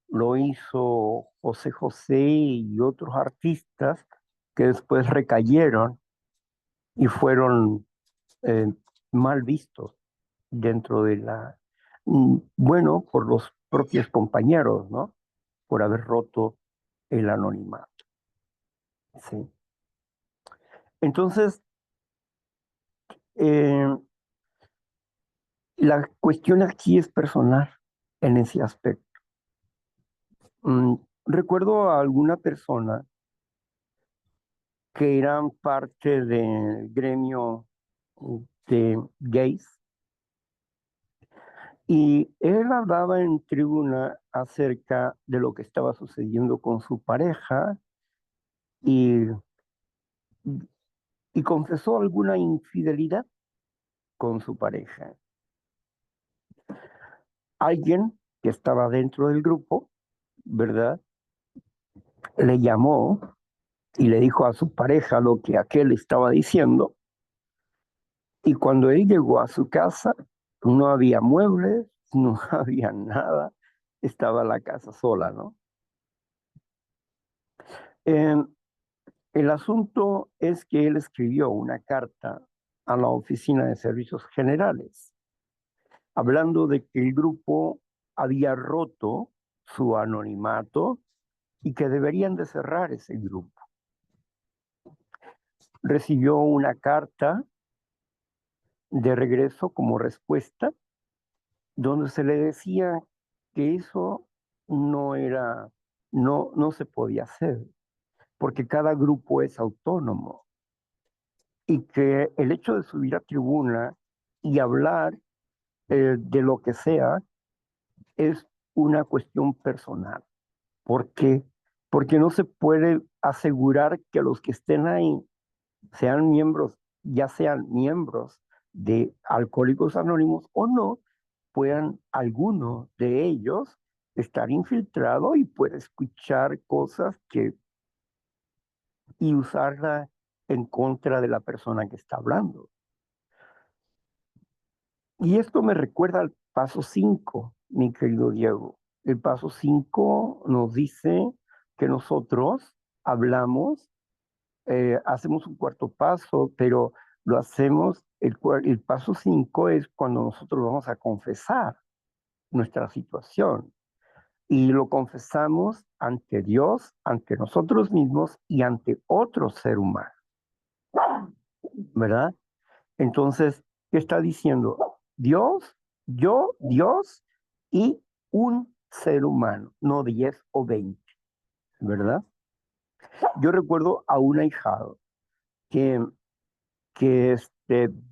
lo hizo José José y otros artistas que después recayeron y fueron eh, mal vistos dentro de bueno, por los propios compañeros, ¿no? Por haber roto el anonimato, ¿sí? Entonces, eh, La cuestión aquí es personal en ese aspecto. Recuerdo a alguna persona que eran parte del gremio de gays y él hablaba en tribuna acerca de lo que estaba sucediendo con su pareja y, y confesó alguna infidelidad con su pareja. Alguien que estaba dentro del grupo, ¿verdad? Le llamó y le dijo a su pareja lo que aquel estaba diciendo. Y cuando él llegó a su casa, no había muebles, no había nada, estaba la casa sola, ¿no? El asunto es que él escribió una carta a la Oficina de Servicios Generales, hablando de que el grupo había roto su anonimato y que deberían de cerrar ese grupo. Recibió una carta de regreso como respuesta, donde se le decía que eso no se podía hacer, porque cada grupo es autónomo y que el hecho de subir a tribuna y hablar de lo que sea es una cuestión personal. ¿Por qué? Porque no se puede asegurar que los que estén ahí sean miembros, ya sean miembros de Alcohólicos Anónimos o no, puedan alguno de ellos estar infiltrado y puede escuchar cosas y usarla en contra de la persona que está hablando. Y esto me recuerda al paso 5, mi querido Diego. El paso 5 nos dice que nosotros hablamos, hacemos un cuarto paso, pero lo hacemos, el paso 5 es cuando nosotros vamos a confesar nuestra situación. Y lo confesamos ante Dios, ante nosotros mismos y ante otro ser humano, ¿verdad? Entonces, ¿qué está diciendo? Dios, yo, Dios y un ser humano, no 10 o 20, ¿verdad? Yo recuerdo a un ahijado que,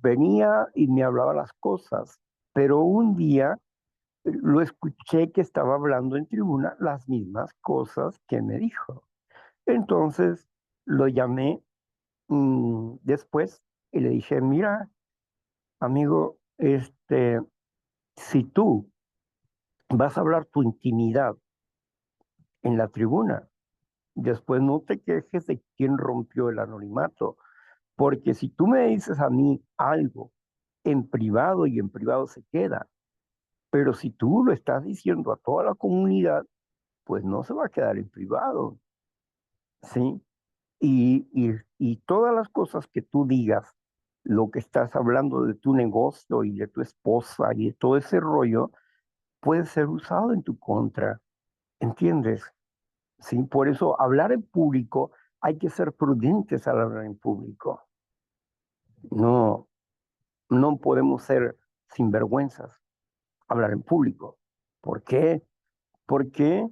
venía y me hablaba las cosas, pero un día lo escuché que estaba hablando en tribuna las mismas cosas que me dijo. Entonces lo llamé después y le dije, mira, amigo, si tú vas a hablar tu intimidad en la tribuna, después no te quejes de quién rompió el anonimato, porque si tú me dices a mí algo en privado y en privado se queda, pero si tú lo estás diciendo a toda la comunidad, pues no se va a quedar en privado, ¿sí? Y todas las cosas que tú digas, lo que estás hablando de tu negocio y de tu esposa y de todo ese rollo, puede ser usado en tu contra, ¿entiendes? Sí, por eso hablar en público hay que ser prudentes al hablar en público. No, no podemos ser sinvergüenzas hablar en público. ¿Por qué? ¿Por qué?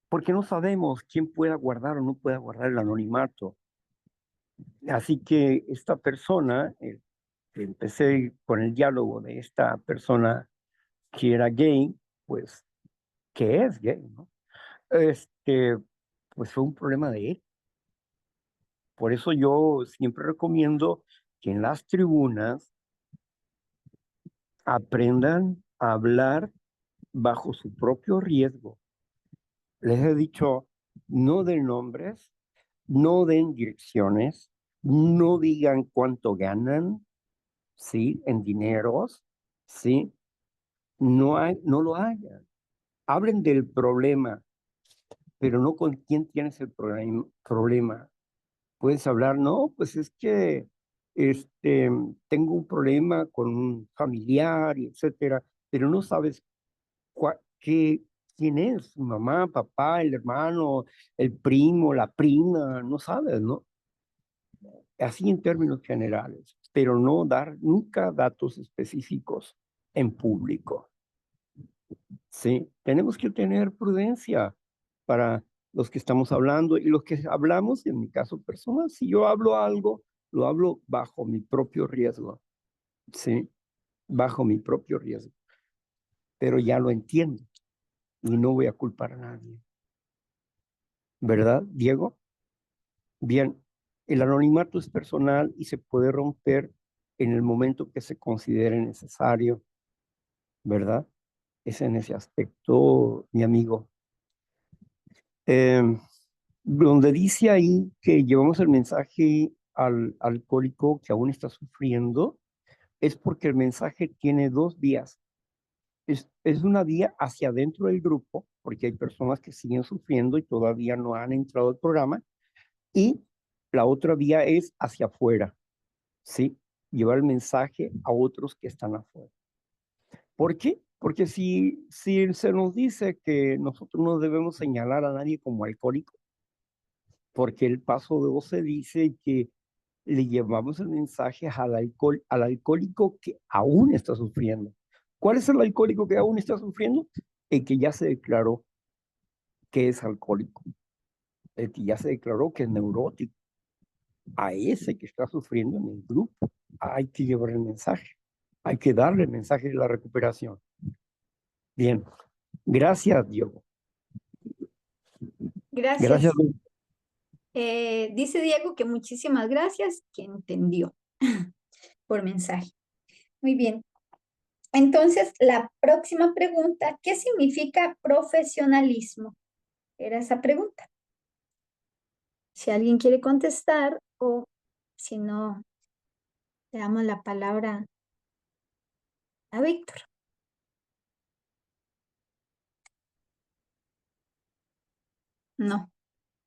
Porque no sabemos quién pueda guardar o no pueda guardar el anonimato. Así que esta persona, empecé con el diálogo de esta persona que era gay, pues, que es gay, ¿no? Pues fue un problema de él. Por eso yo siempre recomiendo que en las tribunas aprendan a hablar bajo su propio riesgo. Les he dicho, no den nombres, no den direcciones, no digan cuánto ganan, ¿sí? En dineros, ¿sí? No lo hagan. Hablen del problema, pero no con quién tienes el problema. Puedes hablar, no, pues es que tengo un problema con un familiar, y etcétera, pero no sabes quién es, su mamá, papá, el hermano, el primo, la prima, no sabes, ¿no? Así en términos generales, pero no dar nunca datos específicos. en público. Sí, tenemos que tener prudencia para los que estamos hablando y los que hablamos, en mi caso personal, si yo hablo algo, lo hablo bajo mi propio riesgo, sí, bajo mi propio riesgo, pero ya lo entiendo y no voy a culpar a nadie. ¿Verdad, Diego? Bien, el anonimato es personal y se puede romper en el momento que se considere necesario, ¿verdad? Es en ese aspecto, mi amigo. Donde dice ahí que llevamos el mensaje al alcohólico que aún está sufriendo, es porque el mensaje tiene dos vías. Es una vía hacia adentro del grupo, porque hay personas que siguen sufriendo y todavía no han entrado al programa, y la otra vía es hacia afuera, ¿sí? Llevar el mensaje a otros que están afuera. ¿Por qué? Porque si se nos dice que nosotros no debemos señalar a nadie como alcohólico, porque el paso 12 dice que le llevamos el mensaje al alcohólico que aún está sufriendo. ¿Cuál es el alcohólico que aún está sufriendo? El que ya se declaró que es alcohólico, el que ya se declaró que es neurótico. A ese que está sufriendo en el grupo hay que llevar el mensaje, hay que darle el mensaje de la recuperación. Bien, gracias, Diego. Gracias. Gracias. Dice Diego que muchísimas gracias, que entendió por mensaje. Muy bien. Entonces, la próxima pregunta, ¿qué significa profesionalismo? Era esa pregunta. Si alguien quiere contestar o si no, le damos la palabra a Víctor. No,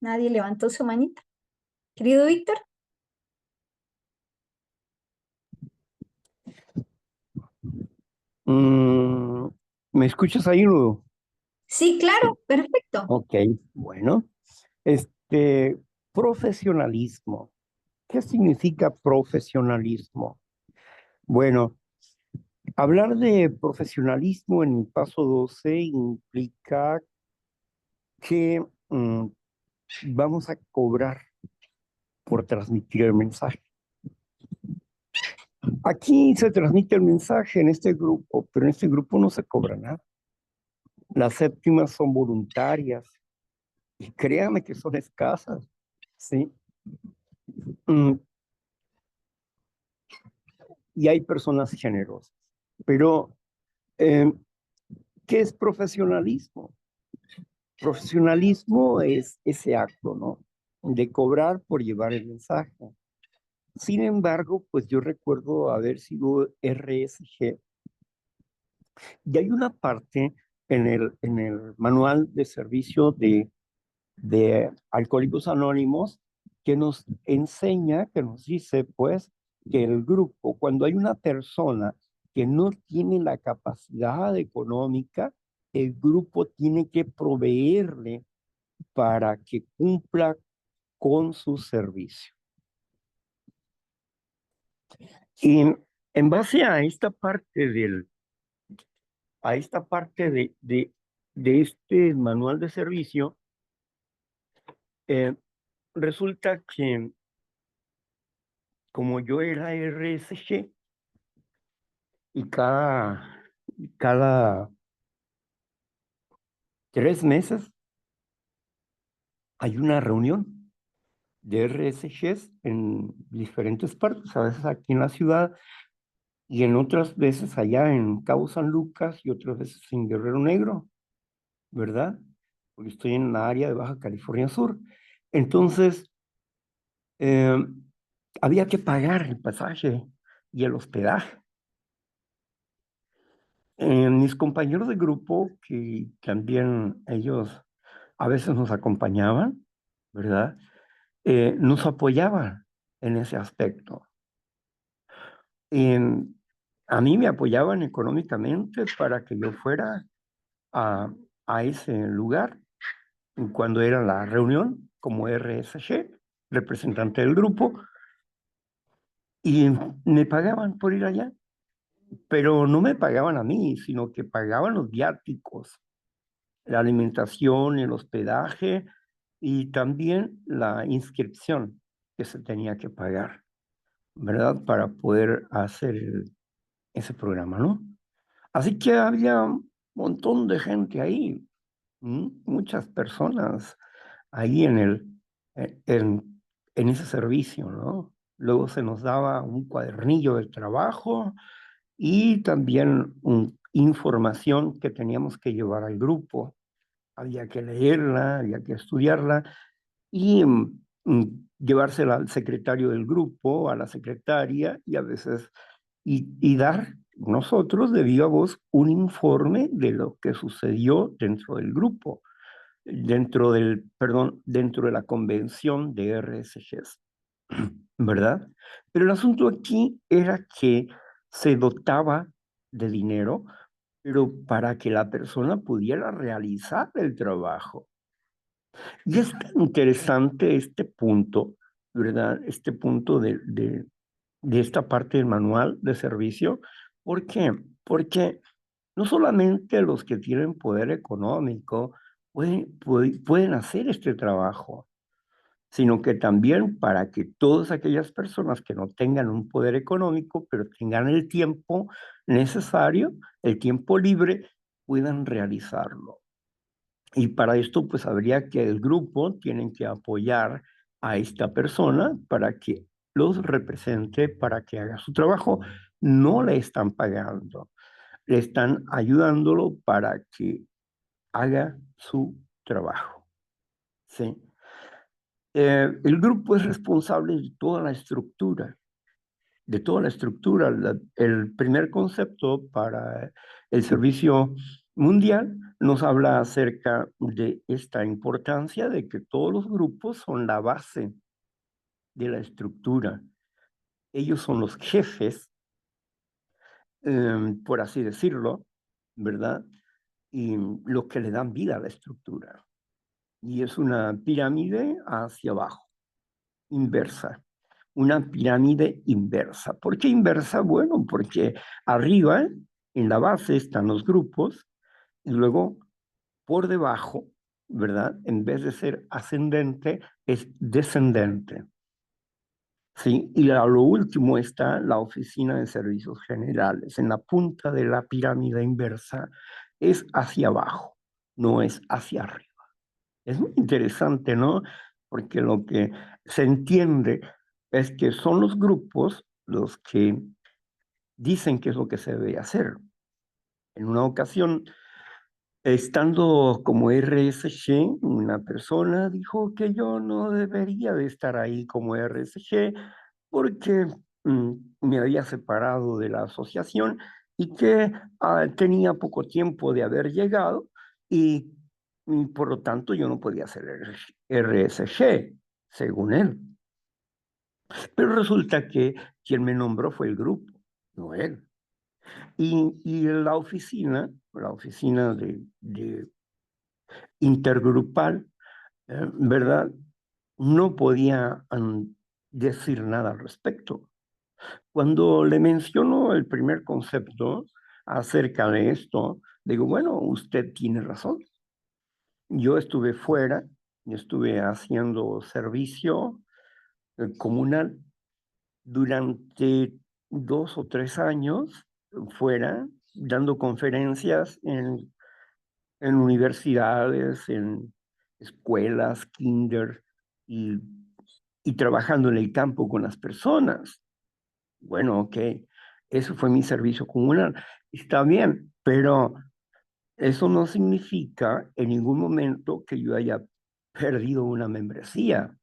nadie levantó su manita. Querido Víctor. ¿Me escuchas ahí, Ludo? Sí, claro, perfecto. Ok, bueno. Profesionalismo. ¿Qué significa profesionalismo? Bueno, hablar de profesionalismo en el paso 12 implica que vamos a cobrar por transmitir el mensaje. Aquí se transmite el mensaje en este grupo, pero en este grupo no se cobra nada. Las séptimas son voluntarias y créanme que son escasas, ¿sí? Y hay personas generosas. Pero, ¿qué es profesionalismo? Profesionalismo es ese acto, ¿no? De cobrar por llevar el mensaje. Sin embargo, pues yo recuerdo haber sido RSG y hay una parte en el manual de servicio de Alcohólicos Anónimos que nos enseña, que nos dice, pues, que el grupo, cuando hay una persona que no tiene la capacidad económica, el grupo tiene que proveerle para que cumpla con su servicio. Y en base a esta parte de este manual de servicio, resulta que como yo era RSG y cada 3 meses hay una reunión de RSGs en diferentes partes, a veces aquí en la ciudad y en otras veces allá en Cabo San Lucas y otras veces en Guerrero Negro, ¿verdad? Porque estoy en la área de Baja California Sur. Entonces, había que pagar el pasaje y el hospedaje. Mis compañeros de grupo, que también ellos a veces nos acompañaban, ¿verdad? Nos apoyaban en ese aspecto. A mí me apoyaban económicamente para que yo fuera a ese lugar cuando era la reunión como RSG, representante del grupo, y me pagaban por ir allá. pero no me pagaban a mí, sino que pagaban los viáticos, la alimentación, el hospedaje y también la inscripción que se tenía que pagar, ¿verdad? Para poder hacer ese programa, ¿no? Así que había un montón de gente ahí, muchas personas ahí en ese servicio, ¿no? Luego se nos daba un cuadernillo de trabajo y también información que teníamos que llevar al grupo. Había que leerla, había que estudiarla y llevársela al secretario del grupo, a la secretaria y a veces y dar nosotros de viva voz un informe de lo que sucedió dentro del grupo, dentro de la convención de RSGs, ¿verdad? Pero el asunto aquí era que se dotaba de dinero, pero para que la persona pudiera realizar el trabajo. Y es tan interesante este punto, ¿verdad? Este punto de esta parte del manual de servicio. ¿Por qué? Porque no solamente los que tienen poder económico pueden hacer este trabajo, sino que también para que todas aquellas personas que no tengan un poder económico, pero tengan el tiempo necesario, el tiempo libre, puedan realizarlo. Y para esto, pues habría que el grupo tienen que apoyar a esta persona para que los represente, para que haga su trabajo. No le están pagando, le están ayudándolo para que haga su trabajo. ¿Sí? El grupo es responsable de toda la estructura, de toda la estructura. El primer concepto para el servicio mundial nos habla acerca de esta importancia de que todos los grupos son la base de la estructura. Ellos son los jefes, por así decirlo, ¿verdad? Y los que le dan vida a la estructura. Y es una pirámide hacia abajo, inversa. Una pirámide inversa. ¿Por qué inversa? Bueno, porque arriba, en la base, están los grupos, y luego por debajo, ¿verdad? En vez de ser ascendente, es descendente. ¿Sí? Y a lo último está la oficina de servicios generales. En la punta de la pirámide inversa es hacia abajo, no es hacia arriba. Es muy interesante, ¿no? Porque lo que se entiende es que son los grupos los que dicen qué es lo que se debe hacer. En una ocasión, estando como RSG, una persona dijo que yo no debería de estar ahí como RSG porque me había separado de la asociación y que tenía poco tiempo de haber llegado y por lo tanto yo no podía ser RSG, según él. Pero resulta que quien me nombró fue el grupo, no él. Y la oficina de intergrupal, ¿verdad? No podía decir nada al respecto. Cuando le menciono el primer concepto acerca de esto, digo, bueno, usted tiene razón. Yo estuve fuera, estuve haciendo servicio comunal durante 2 o 3 años fuera, dando conferencias en universidades, en escuelas, kinder, y, y trabajando en el campo con las personas. Bueno, ok, eso fue mi servicio comunal. Está bien, pero eso no significa en ningún momento que yo haya perdido una membresía.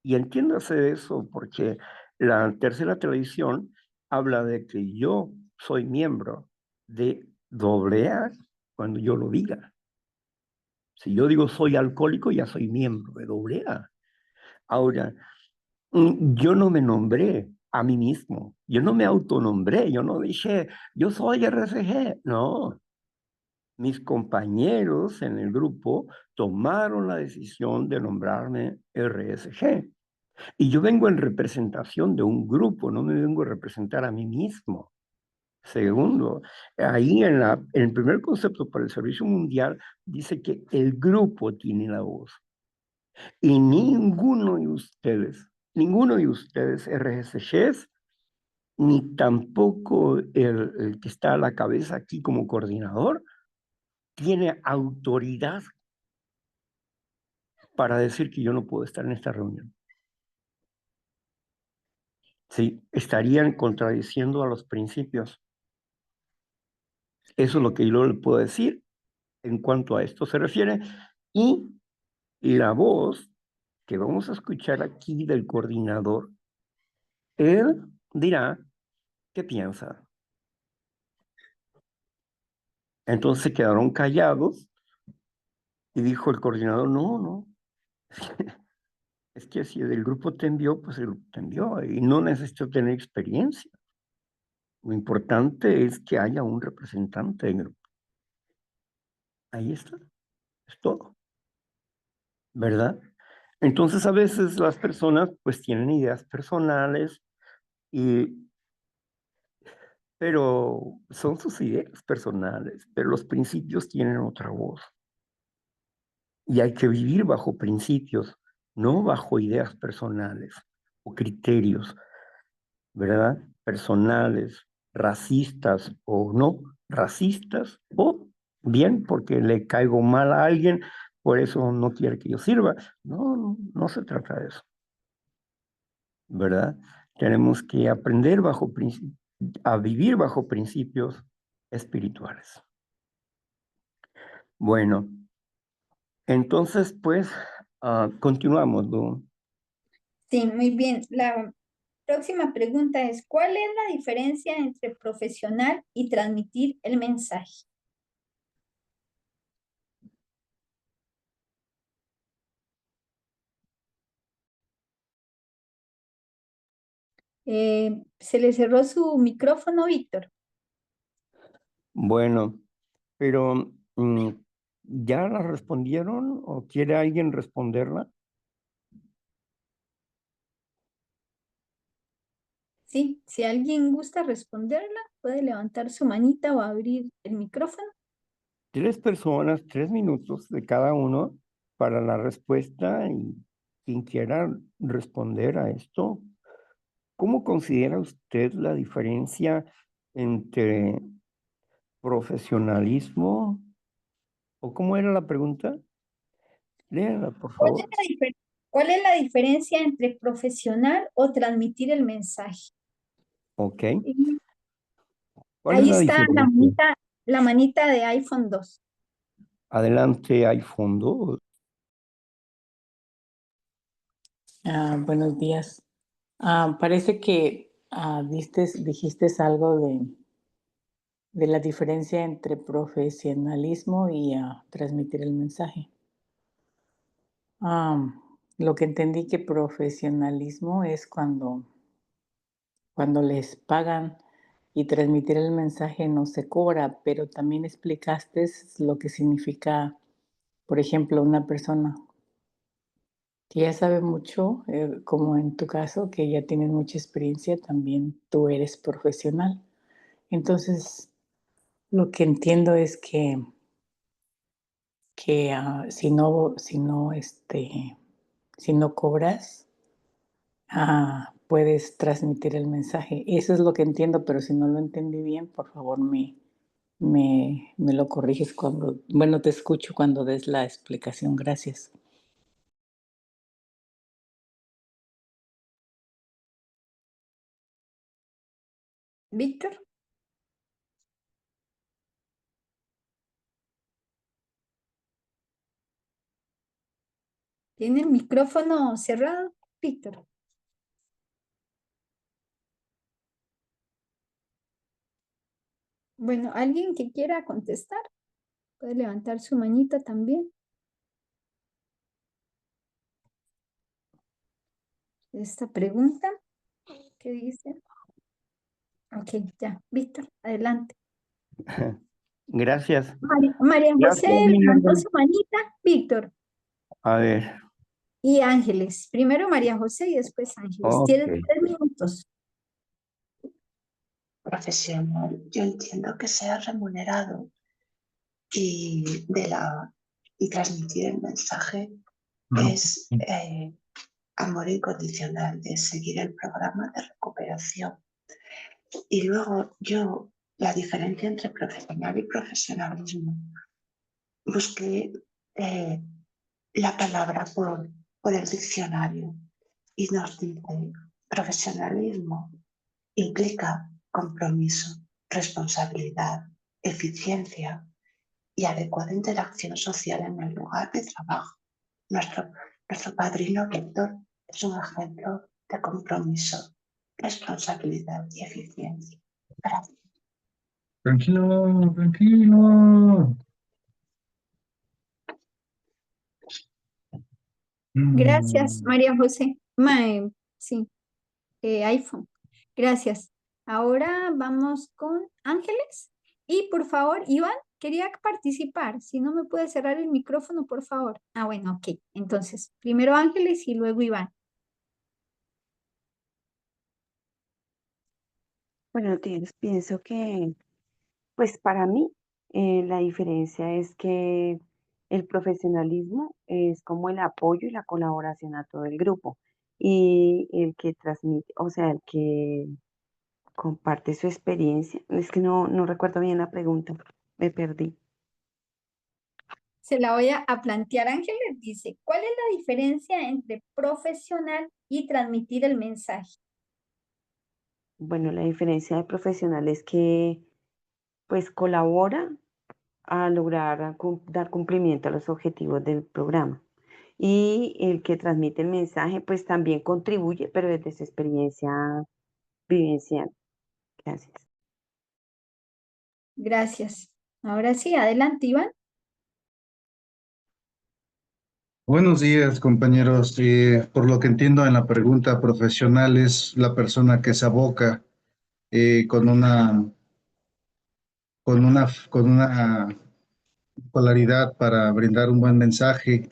Y entiéndase eso porque la tercera tradición habla de que yo soy miembro de AA cuando yo lo diga. Si yo digo soy alcohólico, ya soy miembro de AA. Ahora, yo no me nombré a mí mismo, yo no me autonombré, yo no dije, yo soy RSG, no. Mis compañeros en el grupo tomaron la decisión de nombrarme RSG. Y yo vengo en representación de un grupo, no me vengo a representar a mí mismo. Segundo, ahí en el primer concepto para el servicio mundial dice que el grupo tiene la voz. Y ninguno de ustedes, RSCs, ni tampoco el que está a la cabeza aquí como coordinador, tiene autoridad para decir que yo no puedo estar en esta reunión. Sí, estarían contradiciendo a los principios. Eso es lo que yo le puedo decir en cuanto a esto se refiere. Y la voz que vamos a escuchar aquí del coordinador, él dirá qué piensa. Entonces se quedaron callados y dijo el coordinador, no, es que si el grupo te envió, pues el grupo te envió y no necesito tener experiencia. Lo importante es que haya un representante del grupo. Ahí está, es todo, ¿verdad? Entonces a veces las personas pues tienen ideas personales, pero son sus ideas personales, pero los principios tienen otra voz. Y hay que vivir bajo principios, no bajo ideas personales o criterios, ¿verdad? Personales, racistas o no racistas, o bien porque le caigo mal a alguien, por eso no quiere que yo sirva. No se trata de eso, ¿verdad? Tenemos que aprender a vivir bajo principios espirituales. Bueno, entonces pues continuamos, ¿no? Sí, muy bien. La próxima pregunta es, ¿cuál es la diferencia entre profesional y transmitir el mensaje? ¿Se le cerró su micrófono, Víctor? Bueno, pero ¿ya la respondieron o quiere alguien responderla? Sí, si alguien gusta responderla, puede levantar su manita o abrir el micrófono. 3 personas, 3 minutos de cada uno para la respuesta y quien quiera responder a esto. ¿Cómo considera usted la diferencia entre profesionalismo o cómo era la pregunta? Léala, por ¿Cuál es favor. cuál es la diferencia entre profesional o transmitir el mensaje? Ok. Y ¿Cuál es ahí la está diferencia? la manita de iPhone 2. Adelante, hay fondo. Buenos días. Parece que dijiste algo de la diferencia entre profesionalismo y transmitir el mensaje. Lo que entendí que profesionalismo es cuando les pagan y transmitir el mensaje no se cobra, pero también explicaste lo que significa, por ejemplo, una persona que ya sabe mucho, como en tu caso, que ya tienes mucha experiencia, también tú eres profesional. Entonces, lo que entiendo es que si no cobras, puedes transmitir el mensaje. Eso es lo que entiendo, pero si no lo entendí bien, por favor me lo corriges bueno, te escucho cuando des la explicación. Gracias. Víctor, ¿tiene el micrófono cerrado, Víctor? Bueno, alguien que quiera contestar, puede levantar su manita también. Esta pregunta, ¿qué dice? Ok, ya, Víctor, adelante. Gracias. María José Gracias, levantó Minerva. su manita, Víctor. A ver, Y Ángeles. Primero María José y después Ángeles. ok. Tienes 3 minutos. profesional, yo entiendo que sea remunerado y, y transmitir el mensaje es amor incondicional, es seguir el programa de recuperación. Y luego yo, la diferencia entre profesional y profesionalismo, busqué la palabra por el diccionario y nos dice profesionalismo implica compromiso, responsabilidad, eficiencia y adecuada interacción social en el lugar de trabajo. Nuestro padrino Víctor es un ejemplo de compromiso, responsabilidad y eficiencia. Gracias. Tranquilo, tranquilo. Gracias, María José. Sí, iPhone. Gracias. Ahora vamos con Ángeles. Y por favor, Iván, quería participar. Si no me puede cerrar el micrófono, por favor. Ah, bueno, ok. Entonces, primero Ángeles y luego Iván. Buenos días. Pienso que, pues para mí, la diferencia es que el profesionalismo es como el apoyo y la colaboración a todo el grupo. Y el que transmite, o sea, el que comparte su experiencia. Es que no recuerdo bien la pregunta, me perdí. Se la voy a plantear. Ángeles dice, ¿cuál es la diferencia entre profesional y transmitir el mensaje? Bueno, la diferencia de profesional es que pues colabora a lograr dar cumplimiento a los objetivos del programa. Y el que transmite el mensaje pues también contribuye, pero desde su experiencia vivencial. Gracias. Gracias. Ahora sí, adelante, Iván. Buenos días, compañeros. Por lo que entiendo en la pregunta, profesional es la persona que se aboca con una polaridad para brindar un buen mensaje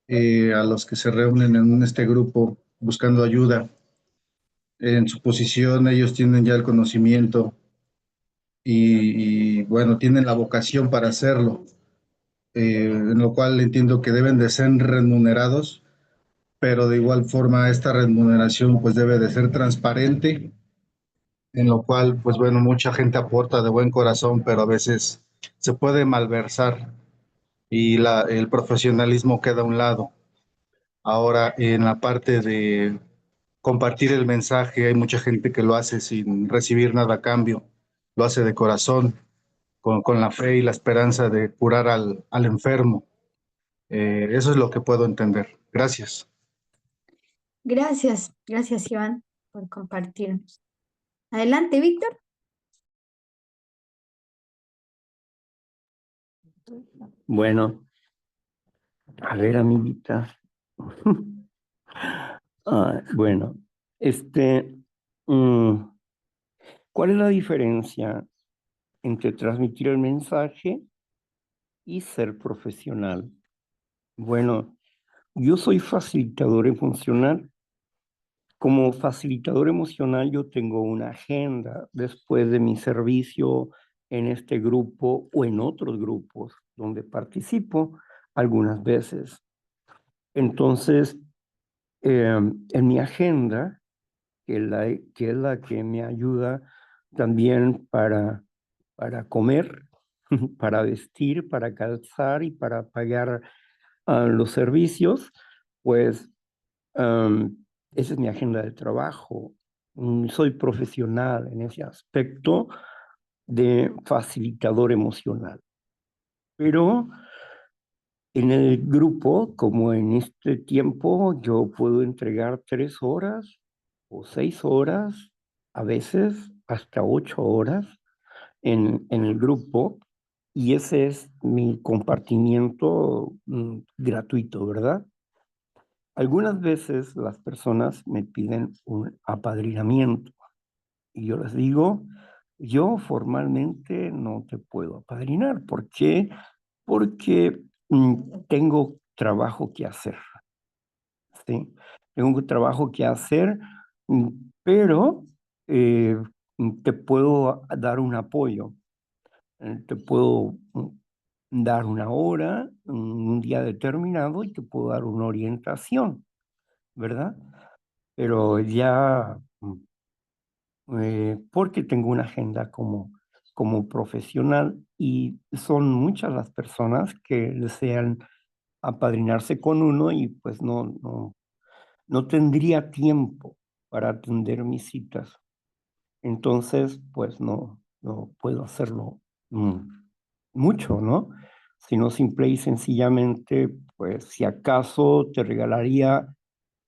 a los que se reúnen en este grupo buscando ayuda. En su posición, ellos tienen ya el conocimiento bueno, tienen la vocación para hacerlo, en lo cual entiendo que deben de ser remunerados, pero de igual forma esta remuneración pues debe de ser transparente, en lo cual pues bueno, mucha gente aporta de buen corazón, pero a veces se puede malversar y el profesionalismo queda a un lado. Ahora, en la parte de compartir el mensaje, hay mucha gente que lo hace sin recibir nada a cambio, lo hace de corazón, con la fe y la esperanza de curar al enfermo. Eso es lo que puedo entender. Gracias. Gracias, gracias, Iván, por compartirnos. Adelante, Víctor. Bueno, a ver, amiguita. Bueno, mm, ¿cuál es la diferencia entre transmitir el mensaje y ser profesional? Bueno, yo soy facilitador emocional. Como facilitador emocional yo tengo una agenda después de mi servicio en este grupo o en otros grupos donde participo algunas veces. Entonces, en mi agenda, que es la que me ayuda también para comer, para vestir, para calzar y para pagar los servicios, pues esa es mi agenda de trabajo. Soy profesional en ese aspecto de facilitador emocional. Pero en el grupo, como en este tiempo, yo puedo entregar 3 horas o 6 horas, a veces hasta 8 horas en el grupo, y ese es mi compartimiento gratuito, ¿verdad? Algunas veces las personas me piden un apadrinamiento y yo les digo, yo formalmente no te puedo apadrinar. ¿Por qué? Porque tengo trabajo que hacer, ¿sí? Tengo un trabajo que hacer, pero te puedo dar un apoyo, te puedo dar una hora, un día determinado y te puedo dar una orientación, ¿verdad? Pero ya, porque tengo una agenda como profesional y son muchas las personas que desean apadrinarse con uno y pues no tendría tiempo para atender mis citas. Entonces, pues no puedo hacerlo mucho, ¿no? Sino simple y sencillamente, pues si acaso te regalaría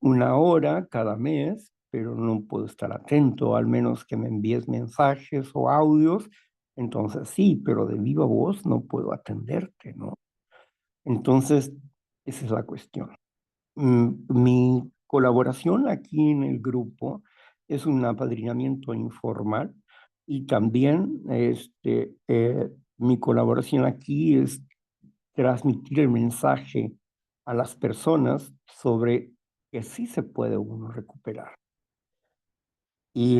una hora cada mes, pero no puedo estar atento, al menos que me envíes mensajes o audios. Entonces sí, pero de viva voz no puedo atenderte, ¿no? Entonces, esa es la cuestión. Mi colaboración aquí en el grupo es un apadrinamiento informal y también mi colaboración aquí es transmitir el mensaje a las personas sobre que sí se puede uno recuperar. Y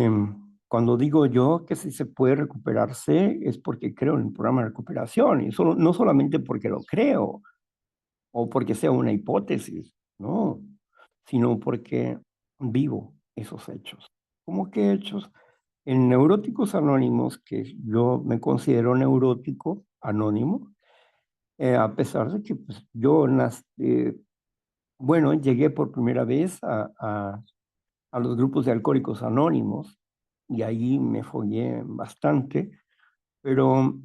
cuando digo yo que sí se puede recuperarse es porque creo en el programa de recuperación y no solamente porque lo creo o porque sea una hipótesis, no, sino porque vivo esos hechos. ¿Cómo qué hechos? En Neuróticos Anónimos, que yo me considero neurótico anónimo, a pesar de que pues, yo llegué por primera vez a los grupos de alcohólicos anónimos y ahí me follé bastante, pero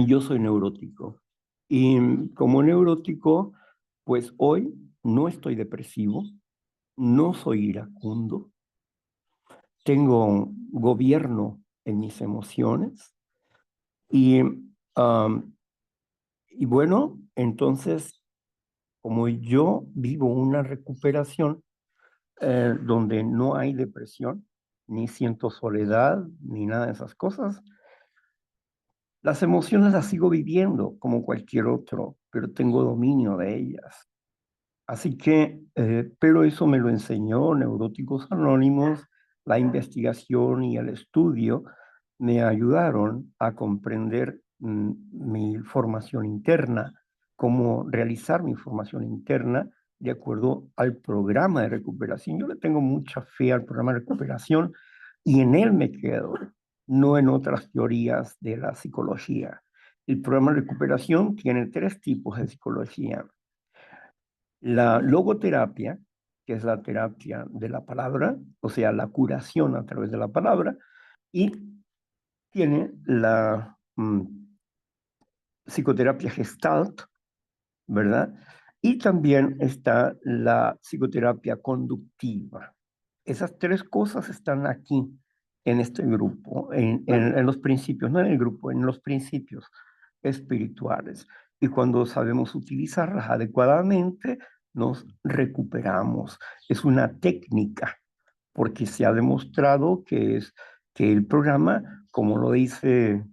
yo soy neurótico. Y como neurótico, pues hoy no estoy depresivo, no soy iracundo, tengo gobierno en mis emociones y, y bueno, entonces, como yo vivo una recuperación donde no hay depresión, ni siento soledad, ni nada de esas cosas, las emociones las sigo viviendo como cualquier otro, pero tengo dominio de ellas. Así que, pero eso me lo enseñó Neuróticos Anónimos, la investigación y el estudio me ayudaron a comprender mi formación interna, cómo realizar mi formación interna de acuerdo al programa de recuperación. Yo le tengo mucha fe al programa de recuperación y en él me quedo, no en otras teorías de la psicología. El programa de recuperación tiene 3 tipos de psicología: la logoterapia, que es la terapia de la palabra, o sea, la curación a través de la palabra, y tiene la psicoterapia Gestalt, ¿verdad? Y también está la psicoterapia conductiva. Esas 3 cosas están aquí en este grupo, en los principios, no en el grupo, en los principios espirituales. Y cuando sabemos utilizarlas adecuadamente, nos recuperamos. Es una técnica, porque se ha demostrado que el programa, como lo dice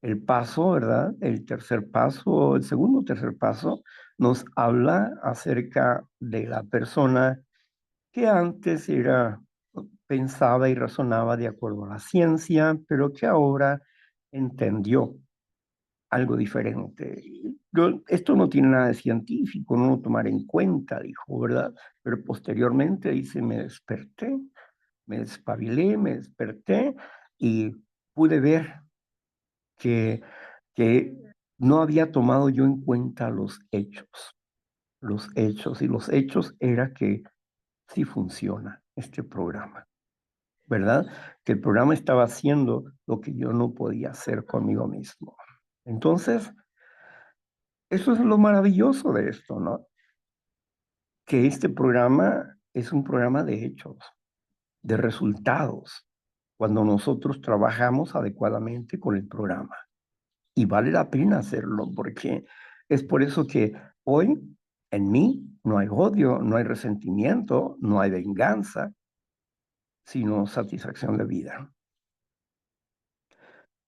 el paso, ¿verdad? El tercer paso, el segundo o tercer paso, nos habla acerca de la persona que antes pensaba y razonaba de acuerdo a la ciencia, pero que ahora entendió algo diferente. Esto no tiene nada de científico, no lo tomaré en cuenta, dijo, ¿verdad? Pero posteriormente dice, me desperté, me despabilé, me desperté y pude ver que, que no había tomado yo en cuenta y los hechos era que sí funciona este programa, ¿verdad? Que el programa estaba haciendo lo que yo no podía hacer conmigo mismo. Entonces, eso es lo maravilloso de esto, ¿no? Que este programa es un programa de hechos, de resultados, cuando nosotros trabajamos adecuadamente con el programa. Y vale la pena hacerlo, porque es por eso que hoy en mí no hay odio, no hay resentimiento, no hay venganza, sino satisfacción de vida.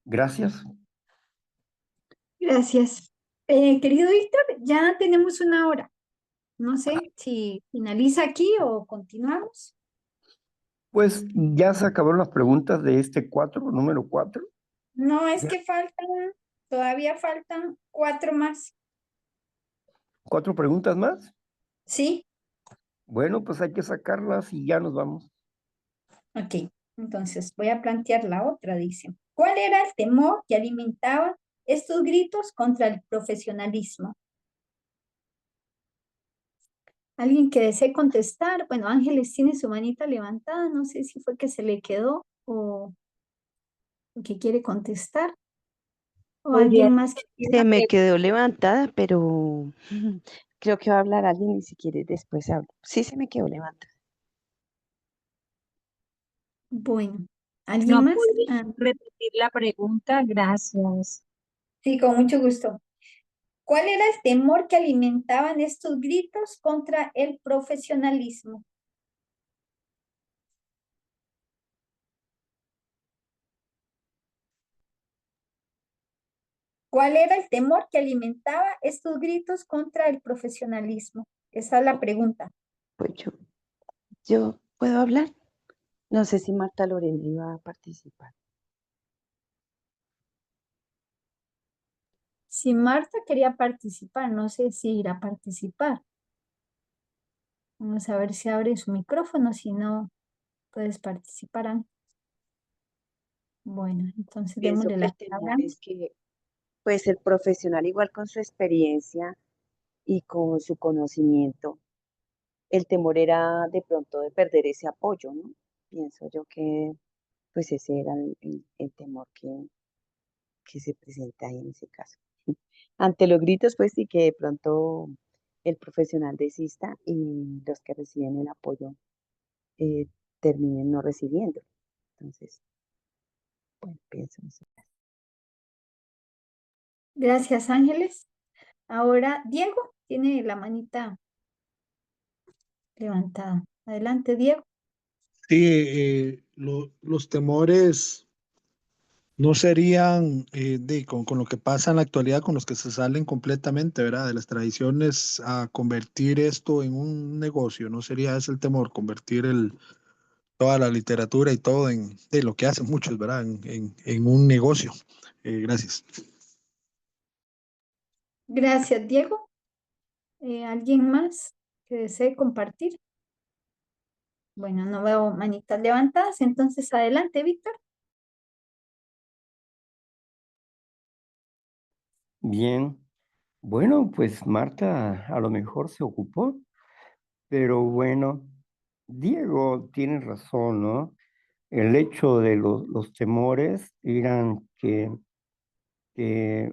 Gracias. Gracias. Querido Víctor, ya tenemos una hora. No sé si finaliza aquí o continuamos. Pues ya se acabaron las preguntas de este número 4. No, es Ya. que todavía faltan 4 más. 4 preguntas más. ¿Sí? Bueno, pues hay que sacarlas y ya nos vamos. Ok, entonces voy a plantear la otra, dice. ¿Cuál era el temor que alimentaba estos gritos contra el profesionalismo? ¿Alguien que desee contestar? Bueno, Ángeles tiene su manita levantada, no sé si fue que se le quedó o que quiere contestar. O Podría, alguien más que se quiera. me quedó levantada, pero creo que va a hablar alguien y si quiere después hablo. Sí, se me quedó levantada. Bueno, ¿No ¿alguien más? podría repetir la pregunta? Gracias. Sí, con mucho gusto. ¿Cuál era el temor que alimentaban estos gritos contra el profesionalismo? ¿Cuál era el temor que alimentaba estos gritos contra el profesionalismo? Esa es la pregunta. Pues yo puedo hablar. No sé si Marta Lorena iba a participar. Si Marta quería participar, no sé si irá a participar. Vamos a ver si abre su micrófono, si no, puedes participar. Ana. Bueno, entonces Pienso démosle que la el palabra. temor es que, pues, el profesional, igual con su experiencia y con su conocimiento, el temor era de pronto de perder ese apoyo, ¿no? Pienso yo que, pues, ese era el temor que se presenta ahí en ese caso. Ante los gritos, pues sí que de pronto el profesional desista y los que reciben el apoyo eh, terminen no recibiendo. Entonces, bueno, pienso eso. Gracias, Ángeles. Ahora, Diego tiene la manita levantada. Adelante, Diego. Sí, los temores no serían con lo que pasa en la actualidad, con los que se salen completamente, ¿verdad? De las tradiciones a convertir esto en un negocio, ¿no sería ese el temor, convertir toda la literatura y todo de lo que hacen muchos, ¿verdad? En un negocio. Gracias. Gracias, Diego. ¿Alguien más que desee compartir? Bueno, no veo manitas levantadas, entonces adelante, Víctor. Bien. Bueno, pues Marta a lo mejor se ocupó, pero bueno, Diego tiene razón, ¿no? El hecho de los temores eran que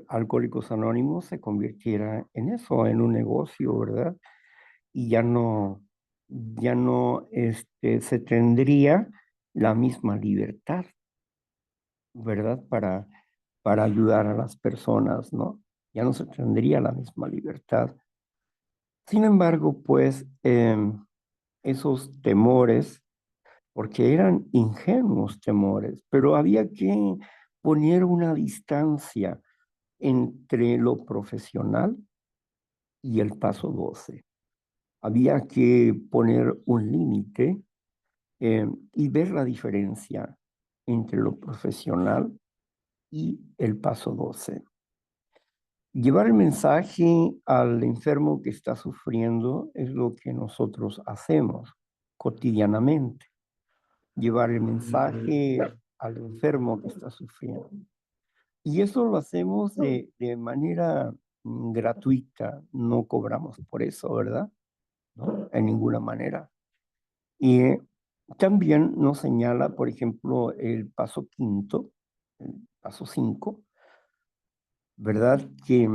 Alcohólicos Anónimos se convirtiera en eso, en un negocio, ¿verdad? Y ya no se tendría la misma libertad, ¿verdad? Para ayudar a las personas, ¿no? Ya no se tendría la misma libertad. Sin embargo, pues esos temores, porque eran ingenuos temores, pero había que poner una distancia entre lo profesional y el paso 12. Había que poner un límite y ver la diferencia entre lo profesional y el paso 12. Llevar el mensaje al enfermo que está sufriendo es lo que nosotros hacemos cotidianamente. Llevar el mensaje al enfermo que está sufriendo. Y eso lo hacemos de manera gratuita, no cobramos por eso, ¿verdad? ¿No? En ninguna manera. Y también nos señala, por ejemplo, el paso 5, el paso 5, ¿verdad? Que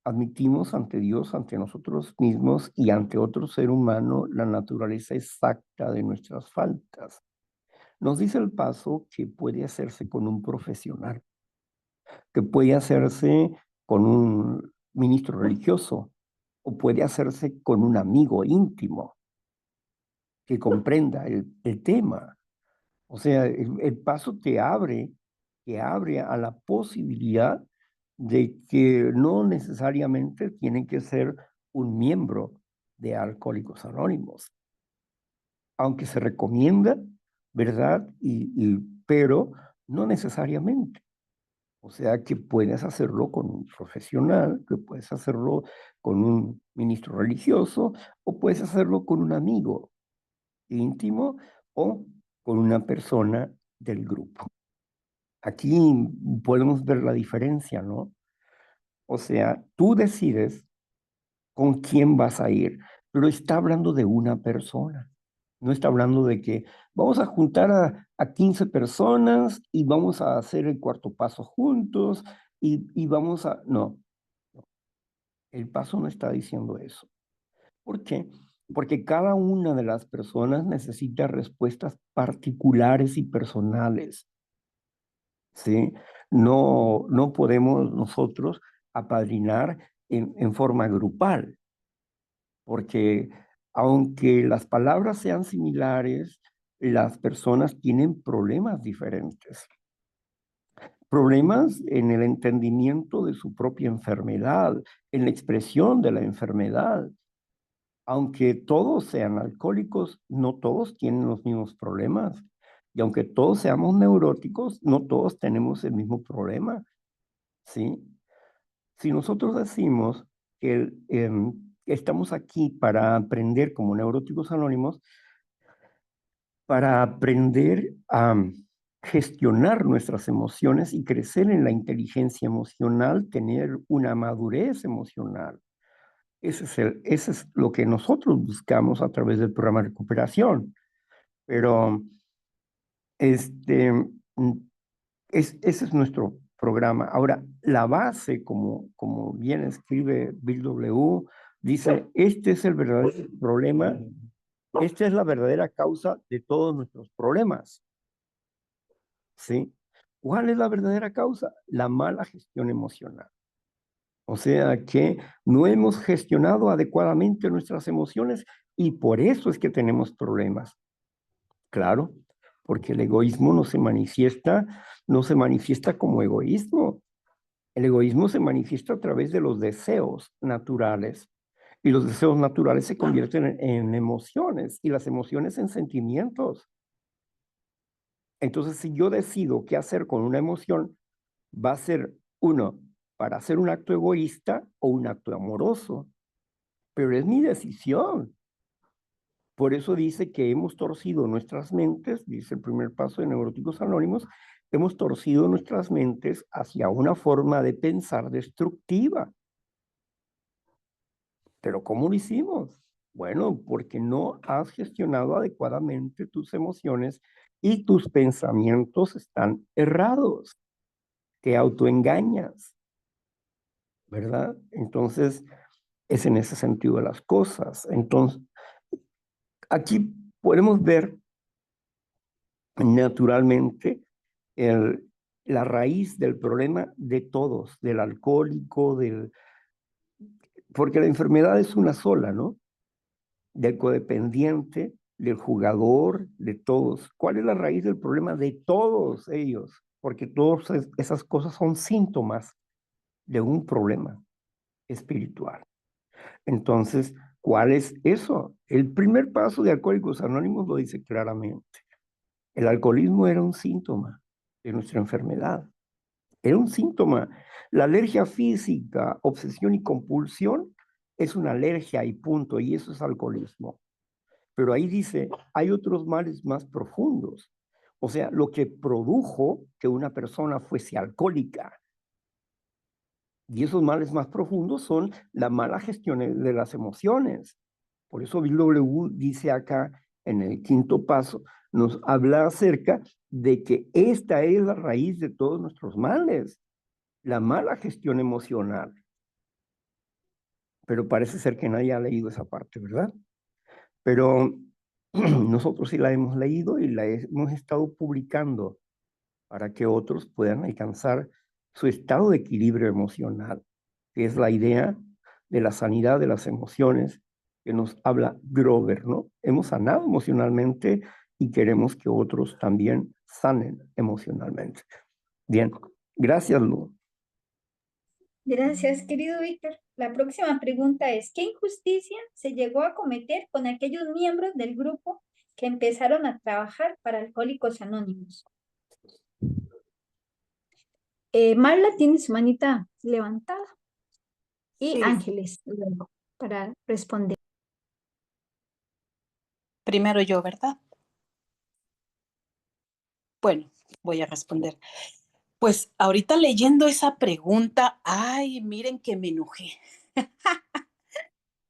admitimos ante Dios, ante nosotros mismos y ante otro ser humano la naturaleza exacta de nuestras faltas. Nos dice el paso que puede hacerse con un profesional, que puede hacerse con un ministro religioso o puede hacerse con un amigo íntimo que comprenda el tema. O sea, el paso te abre a la posibilidad de que no necesariamente tiene que ser un miembro de Alcohólicos Anónimos, aunque se recomienda ¿verdad? Pero no necesariamente. O sea que puedes hacerlo con un profesional, que puedes hacerlo con un ministro religioso, o puedes hacerlo con un amigo íntimo o con una persona del grupo. Aquí podemos ver la diferencia, ¿no? O sea, tú decides con quién vas a ir, pero está hablando de una persona. No está hablando de que vamos a juntar a 15 personas y vamos a hacer el cuarto paso juntos y vamos a... No, el paso no está diciendo eso. ¿Por qué? Porque cada una de las personas necesita respuestas particulares y personales, ¿sí? No podemos nosotros apadrinar en forma grupal, porque aunque las palabras sean similares, las personas tienen problemas diferentes. Problemas en el entendimiento de su propia enfermedad, en la expresión de la enfermedad. Aunque todos sean alcohólicos, no todos tienen los mismos problemas. Y aunque todos seamos neuróticos, no todos tenemos el mismo problema, ¿sí? Si nosotros decimos que estamos aquí para aprender como neuróticos anónimos, para aprender a gestionar nuestras emociones y crecer en la inteligencia emocional, tener una madurez emocional. Ese es lo que nosotros buscamos a través del programa de recuperación. Pero ese es nuestro programa. Ahora, la base, como bien escribe Bill W., dice, este es el verdadero problema, esta es la verdadera causa de todos nuestros problemas. ¿Sí? ¿Cuál es la verdadera causa? La mala gestión emocional. O sea que no hemos gestionado adecuadamente nuestras emociones y por eso es que tenemos problemas. Claro, porque el egoísmo no se manifiesta como egoísmo. El egoísmo se manifiesta a través de los deseos naturales y los deseos naturales se convierten en emociones y las emociones en sentimientos. Entonces, si yo decido qué hacer con una emoción, va a ser uno, para hacer un acto egoísta o un acto amoroso, pero es mi decisión. Por eso dice que hemos torcido nuestras mentes, dice el primer paso de Neuróticos Anónimos, hemos torcido nuestras mentes hacia una forma de pensar destructiva. ¿Pero cómo lo hicimos? Bueno, porque no has gestionado adecuadamente tus emociones y tus pensamientos están errados. Te autoengañas, ¿verdad? Entonces, es en ese sentido de las cosas. Entonces, aquí podemos ver naturalmente la raíz del problema de todos, del alcohólico, porque la enfermedad es una sola, ¿no? Del codependiente, del jugador, de todos. ¿Cuál es la raíz del problema de todos ellos? Porque todas esas cosas son síntomas de un problema espiritual. Entonces, ¿cuál es eso? El primer paso de Alcohólicos Anónimos lo dice claramente. El alcoholismo era un síntoma de nuestra enfermedad. Era un síntoma. La alergia física, obsesión y compulsión es una alergia y punto, y eso es alcoholismo. Pero ahí dice, hay otros males más profundos. O sea, lo que produjo que una persona fuese alcohólica. Y esos males más profundos son la mala gestión de las emociones. Por eso Bill W. dice acá, en el quinto paso, nos habla acerca de que esta es la raíz de todos nuestros males, la mala gestión emocional. Pero parece ser que nadie ha leído esa parte, ¿verdad? Pero nosotros sí la hemos leído y la hemos estado publicando para que otros puedan alcanzar su estado de equilibrio emocional, que es la idea de la sanidad de las emociones que nos habla Grover, ¿no? Hemos sanado emocionalmente y queremos que otros también sanen emocionalmente. Bien, gracias, Lu. Gracias, querido Víctor. La próxima pregunta es, ¿qué injusticia se llegó a cometer con aquellos miembros del grupo que empezaron a trabajar para Alcohólicos Anónimos? Marla tiene su manita levantada y Sí, Ángeles luego para responder. primero yo, ¿verdad? Bueno, voy a responder. Pues ahorita leyendo esa pregunta, ay, miren que me enojé.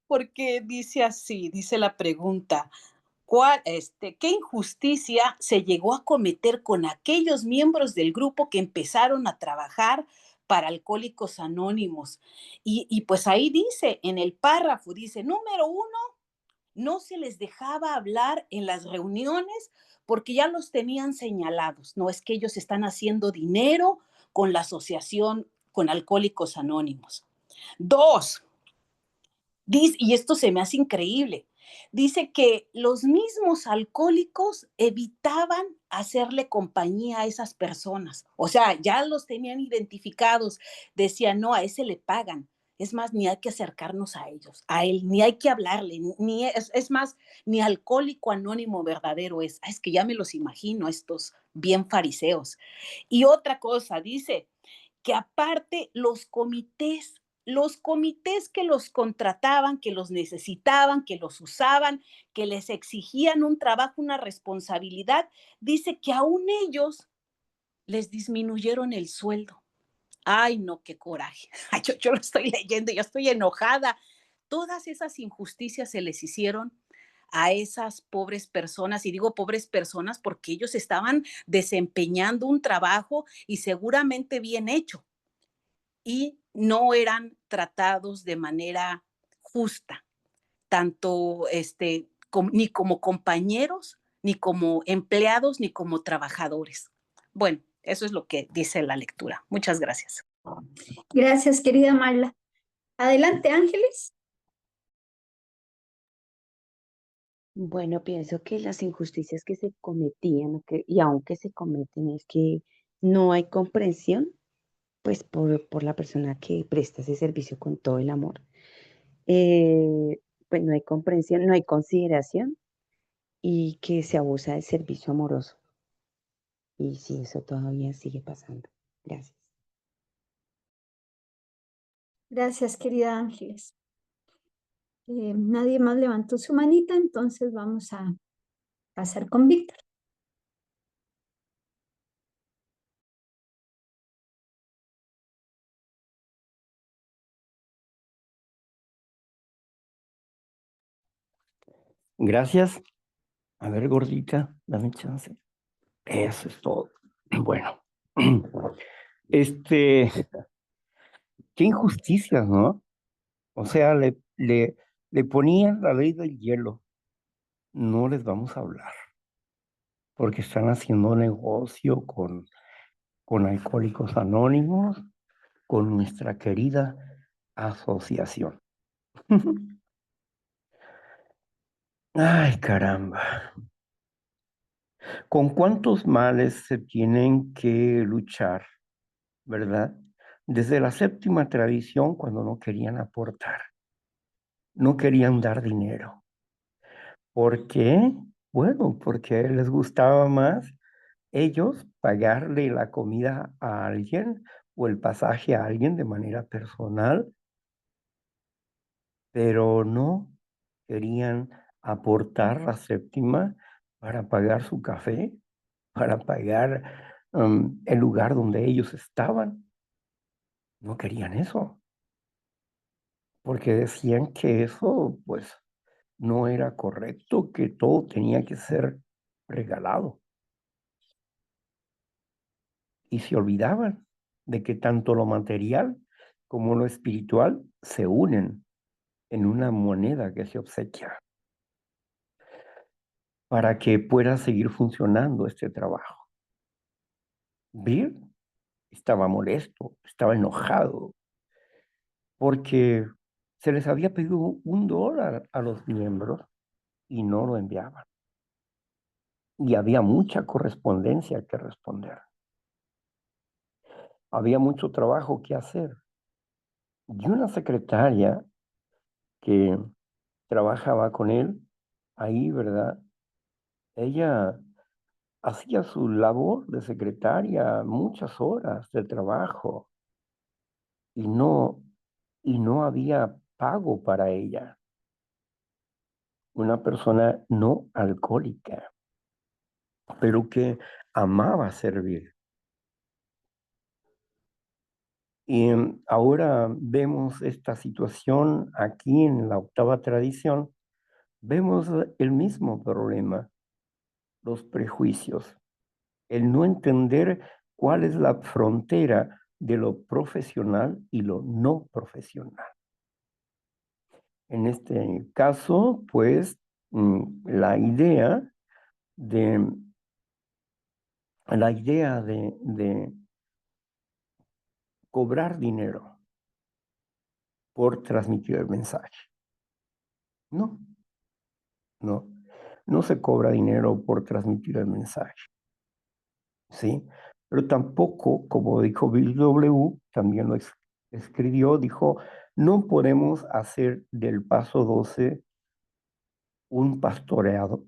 Porque dice así, dice la pregunta, ¿qué injusticia se llegó a cometer con aquellos miembros del grupo que empezaron a trabajar para Alcohólicos Anónimos? Y pues ahí dice, en el párrafo, dice, número 1, no se les dejaba hablar en las reuniones porque ya los tenían señalados. No es que ellos están haciendo dinero con la asociación con Alcohólicos Anónimos. 2, dice, y esto se me hace increíble, dice que los mismos alcohólicos evitaban hacerle compañía a esas personas. O sea, ya los tenían identificados. Decían, no, a ese le pagan. Es más, ni hay que acercarnos a ellos, a él, ni hay que hablarle, es más, ni alcohólico anónimo verdadero es que ya me los imagino, estos bien fariseos. Y otra cosa, dice que aparte los comités que los contrataban, que los necesitaban, que los usaban, que les exigían un trabajo, una responsabilidad, dice que aún ellos les disminuyeron el sueldo. Ay, no, qué coraje. Yo lo estoy leyendo, yo estoy enojada. Todas esas injusticias se les hicieron a esas pobres personas, y digo pobres personas porque ellos estaban desempeñando un trabajo y seguramente bien hecho, y no eran tratados de manera justa, tanto ni como compañeros, ni como empleados, ni como trabajadores. Bueno, eso es lo que dice la lectura. Muchas gracias. Gracias, querida Marla. Adelante, Ángeles. Bueno, pienso que las injusticias que se cometían y aunque se cometen es que no hay comprensión pues por la persona que presta ese servicio con todo el amor. Pues no hay comprensión, no hay consideración y que se abusa del servicio amoroso. Y sí, eso todavía sigue pasando. Gracias. Gracias, querida Ángeles. Nadie más levantó su manita, entonces vamos a pasar con Víctor. Gracias. A ver, gordita, dame chance. Eso es todo. Bueno, qué injusticias, ¿no? O sea, le ponían la ley del hielo. No les vamos a hablar, porque están haciendo negocio con Alcohólicos Anónimos, con nuestra querida asociación. Ay, caramba. ¿Con cuántos males se tienen que luchar, verdad? Desde la séptima tradición, cuando no querían aportar, no querían dar dinero. ¿Por qué? Bueno, porque les gustaba más ellos pagarle la comida a alguien o el pasaje a alguien de manera personal, pero no querían aportar la séptima para pagar su café, para pagar el lugar donde ellos estaban. No querían eso, porque decían que eso, pues, no era correcto, que todo tenía que ser regalado. Y se olvidaban de que tanto lo material como lo espiritual se unen en una moneda que se obsequia para que pueda seguir funcionando este trabajo. Bill estaba molesto, estaba enojado, porque se les había pedido $1 a los miembros y no lo enviaban. Y había mucha correspondencia que responder. Había mucho trabajo que hacer. Y una secretaria que trabajaba con él, ahí, ¿verdad? Ella hacía su labor de secretaria muchas horas de trabajo y no había pago para ella. Una persona no alcohólica, pero que amaba servir. Y ahora vemos esta situación aquí en la octava tradición, vemos el mismo problema, los prejuicios, el no entender cuál es la frontera de lo profesional y lo no profesional. En este caso, pues, la idea de cobrar dinero por transmitir el mensaje. No se cobra dinero por transmitir el mensaje, ¿sí? Pero tampoco, como dijo Bill W., también lo escribió, dijo, no podemos hacer del paso 12 un pastorado.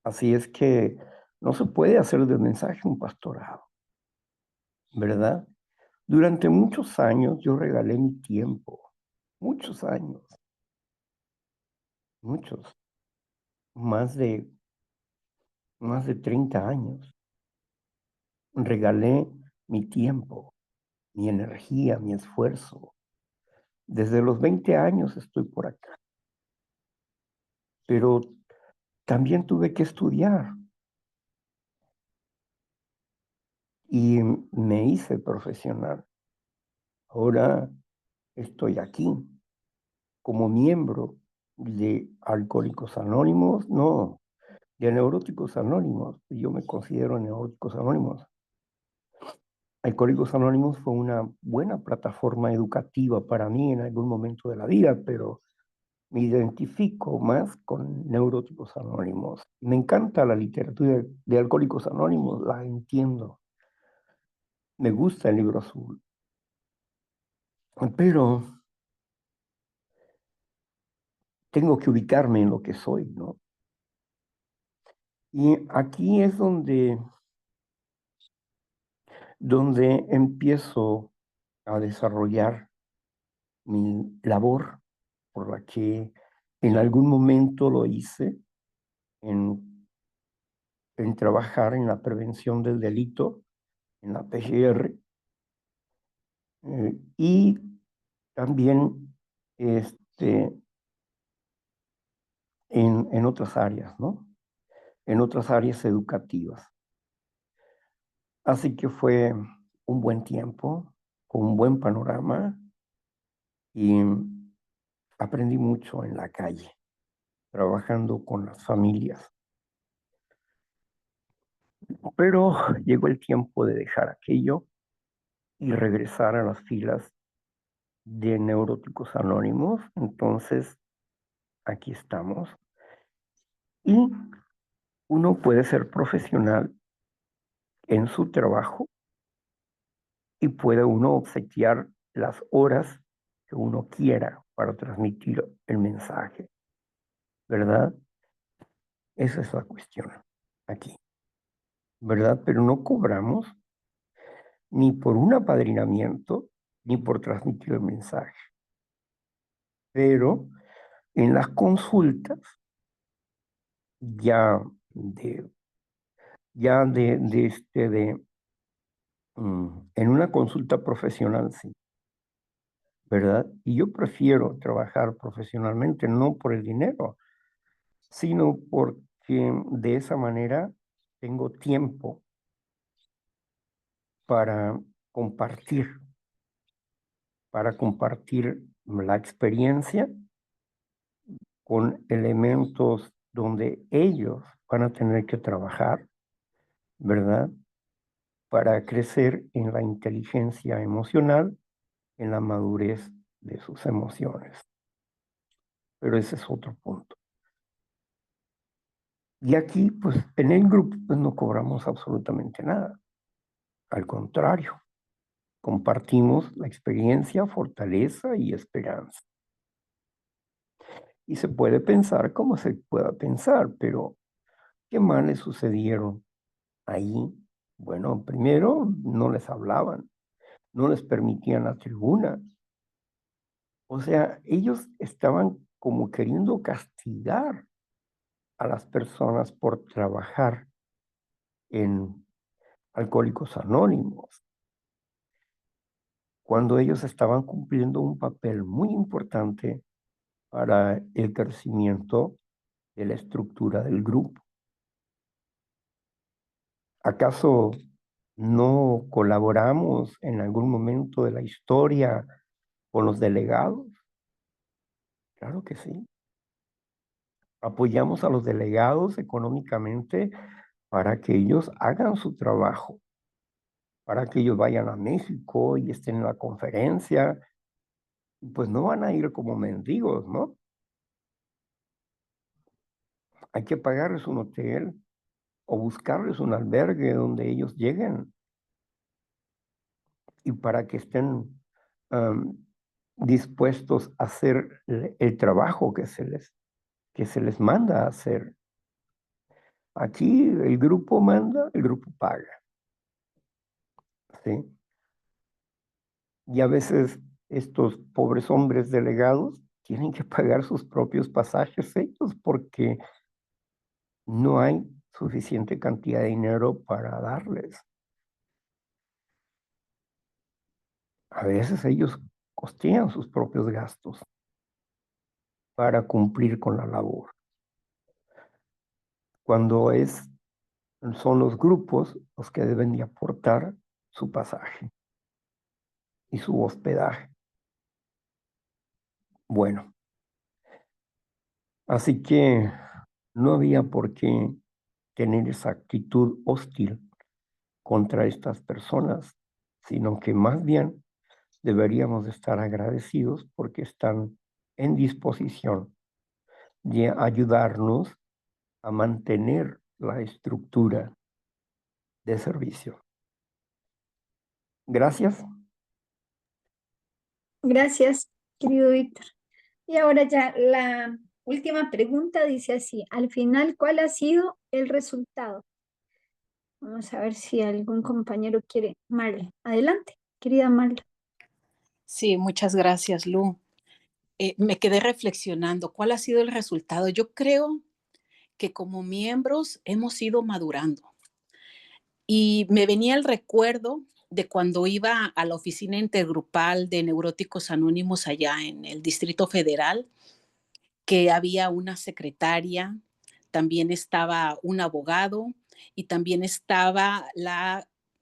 Así es que no se puede hacer del mensaje un pastorado, ¿verdad? Durante muchos años yo regalé mi tiempo, muchos años, muchos, más de 30 años. Regalé mi tiempo, mi energía, mi esfuerzo. Desde los 20 años estoy por acá. Pero también tuve que estudiar. Y me hice profesional. Ahora estoy aquí como miembro de Alcohólicos Anónimos, no, de Neuróticos Anónimos. Yo me considero Neuróticos Anónimos. Alcohólicos Anónimos fue una buena plataforma educativa para mí en algún momento de la vida, pero me identifico más con Neuróticos Anónimos. Me encanta la literatura de Alcohólicos Anónimos, la entiendo. Me gusta el Libro Azul. Pero tengo que ubicarme en lo que soy, ¿no? Y aquí es donde empiezo a desarrollar mi labor, por la que en algún momento lo hice, en trabajar en la prevención del delito, en la PGR, y también en otras áreas, ¿no? En otras áreas educativas. Así que fue un buen tiempo, con un buen panorama, y aprendí mucho en la calle, trabajando con las familias. Pero llegó el tiempo de dejar aquello y regresar a las filas de Neuróticos Anónimos. Entonces, aquí estamos. Y uno puede ser profesional en su trabajo y puede uno obsequiar las horas que uno quiera para transmitir el mensaje, ¿verdad? Esa es la cuestión aquí, ¿verdad? Pero no cobramos ni por un apadrinamiento ni por transmitir el mensaje. Pero en las consultas en una consulta profesional, sí, ¿verdad? Y yo prefiero trabajar profesionalmente, no por el dinero, sino porque de esa manera tengo tiempo para compartir la experiencia con elementos donde ellos van a tener que trabajar, ¿verdad? Para crecer en la inteligencia emocional, en la madurez de sus emociones. Pero ese es otro punto. Y aquí, pues, en el grupo, pues, no cobramos absolutamente nada. Al contrario, Compartimos la experiencia, fortaleza y esperanza. Y se puede pensar como se pueda pensar, pero ¿qué males sucedieron ahí? Bueno, primero no les hablaban, no les permitían la tribuna. O sea, ellos estaban como queriendo castigar a las personas por trabajar en Alcohólicos Anónimos, cuando ellos estaban cumpliendo un papel muy importante para el crecimiento de la estructura del grupo. ¿Acaso no colaboramos en algún momento de la historia con los delegados? Claro que sí. Apoyamos a los delegados económicamente para que ellos hagan su trabajo, para que ellos vayan a México y estén en la conferencia. Pues no van a ir como mendigos, ¿no? Hay que pagarles un hotel o buscarles un albergue donde ellos lleguen y para que estén dispuestos a hacer el trabajo que se les manda a hacer. Aquí el grupo manda, el grupo paga, ¿sí? Y a veces estos pobres hombres delegados tienen que pagar sus propios pasajes ellos porque no hay suficiente cantidad de dinero para darles. A veces ellos costean sus propios gastos para cumplir con la labor. Cuando son los grupos los que deben de aportar su pasaje y su hospedaje. Bueno, así que no había por qué tener esa actitud hostil contra estas personas, sino que más bien deberíamos estar agradecidos porque están en disposición de ayudarnos a mantener la estructura de servicio. Gracias. Gracias, querido Víctor. Y ahora ya la última pregunta dice así, al final, ¿cuál ha sido el resultado? Vamos a ver si algún compañero quiere. Marla, adelante, querida Marla. Sí, muchas gracias, Lu. Me quedé reflexionando, ¿cuál ha sido el resultado? Yo creo que como miembros hemos ido madurando. Y me venía el recuerdo de cuando iba a la oficina intergrupal de Neuróticos Anónimos allá en el Distrito Federal, que había una secretaria, también estaba un abogado y también estaba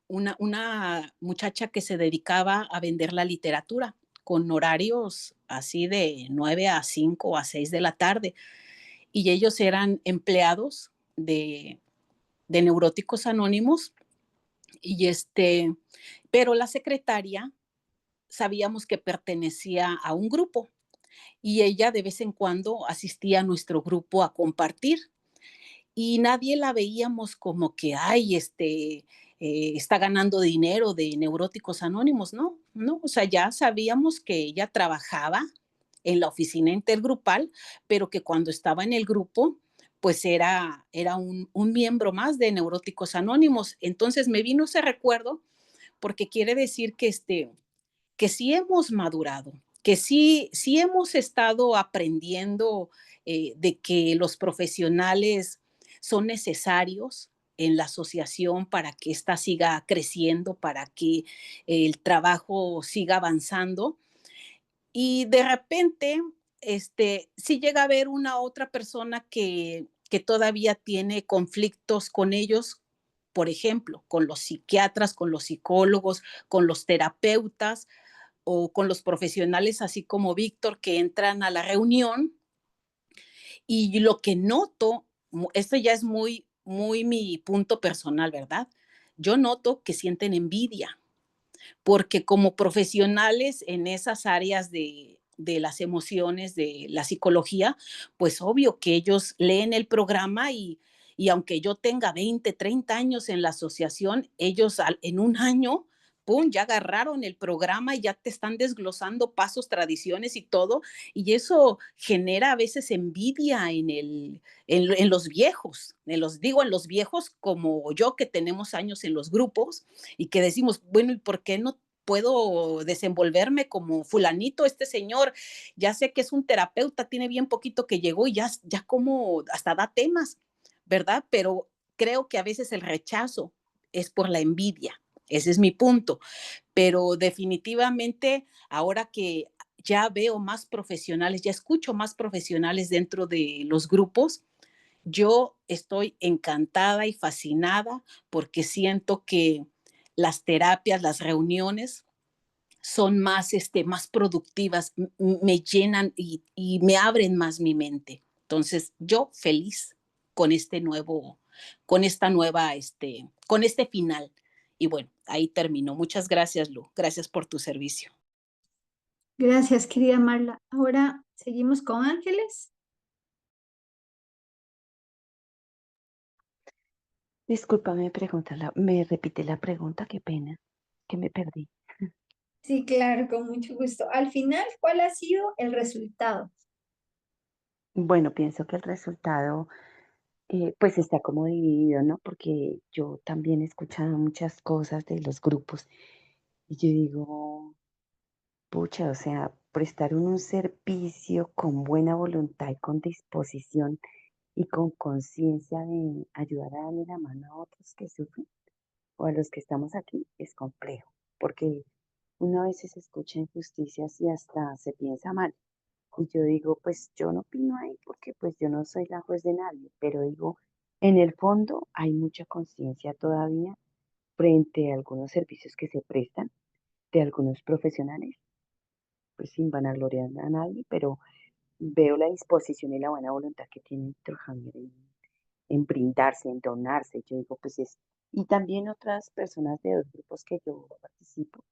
una muchacha que se dedicaba a vender la literatura con horarios así de 9 a 5 o a 6 de la tarde. Y ellos eran empleados de Neuróticos Anónimos. Pero la secretaria sabíamos que pertenecía a un grupo y ella de vez en cuando asistía a nuestro grupo a compartir y nadie la veíamos como que, ay, está ganando dinero de Neuróticos Anónimos, no, o sea, ya sabíamos que ella trabajaba en la oficina intergrupal, pero que cuando estaba en el grupo, pues era un miembro más de Neuróticos Anónimos. Entonces me vino ese recuerdo porque quiere decir que sí hemos madurado, que sí hemos estado aprendiendo de que los profesionales son necesarios en la asociación para que ésta siga creciendo, para que el trabajo siga avanzando. Y de repente, sí llega a haber una otra persona que todavía tiene conflictos con ellos, por ejemplo, con los psiquiatras, con los psicólogos, con los terapeutas o con los profesionales, así como Víctor, que entran a la reunión. Y lo que noto, esto ya es muy mi punto personal, ¿verdad? Yo noto que sienten envidia, porque como profesionales en esas áreas de las emociones, de la psicología, pues obvio que ellos leen el programa y aunque yo tenga 20, 30 años en la asociación, ellos en un año ¡pum!, ya agarraron el programa y ya te están desglosando pasos, tradiciones y todo, y eso genera a veces envidia en los viejos, en los viejos como yo que tenemos años en los grupos y que decimos, bueno, ¿y por qué no puedo desenvolverme como fulanito, este señor? Ya sé que es un terapeuta, tiene bien poquito que llegó y ya como hasta da temas, ¿verdad? Pero creo que a veces el rechazo es por la envidia. Ese es mi punto. Pero definitivamente ahora que ya veo más profesionales, ya escucho más profesionales dentro de los grupos, yo estoy encantada y fascinada porque siento que las terapias, las reuniones son más productivas, me llenan y me abren más mi mente. Entonces, yo feliz con con este final. Y bueno, ahí termino. Muchas gracias, Lu. Gracias por tu servicio. Gracias, querida Marla. Ahora seguimos con Ángeles. Disculpa, me repite la pregunta, qué pena, que me perdí. Sí, claro, con mucho gusto. Al final, ¿cuál ha sido el resultado? Bueno, pienso que el resultado pues está como dividido, ¿no? Porque yo también he escuchado muchas cosas de los grupos y yo digo, pucha, o sea, prestar un servicio con buena voluntad y con disposición y con conciencia de ayudar a darle la mano a otros que sufren o a los que estamos aquí es complejo, porque uno a veces escucha injusticias y hasta se piensa mal. Y yo digo, pues yo no opino ahí porque pues yo no soy la juez de nadie, pero digo, en el fondo hay mucha conciencia todavía frente a algunos servicios que se prestan de algunos profesionales, pues sin vanagloriar a nadie, pero veo la disposición y la buena voluntad que tiene Víctor Javier en brindarse, en donarse. Yo digo, pues es, y también otras personas de los grupos que yo participo.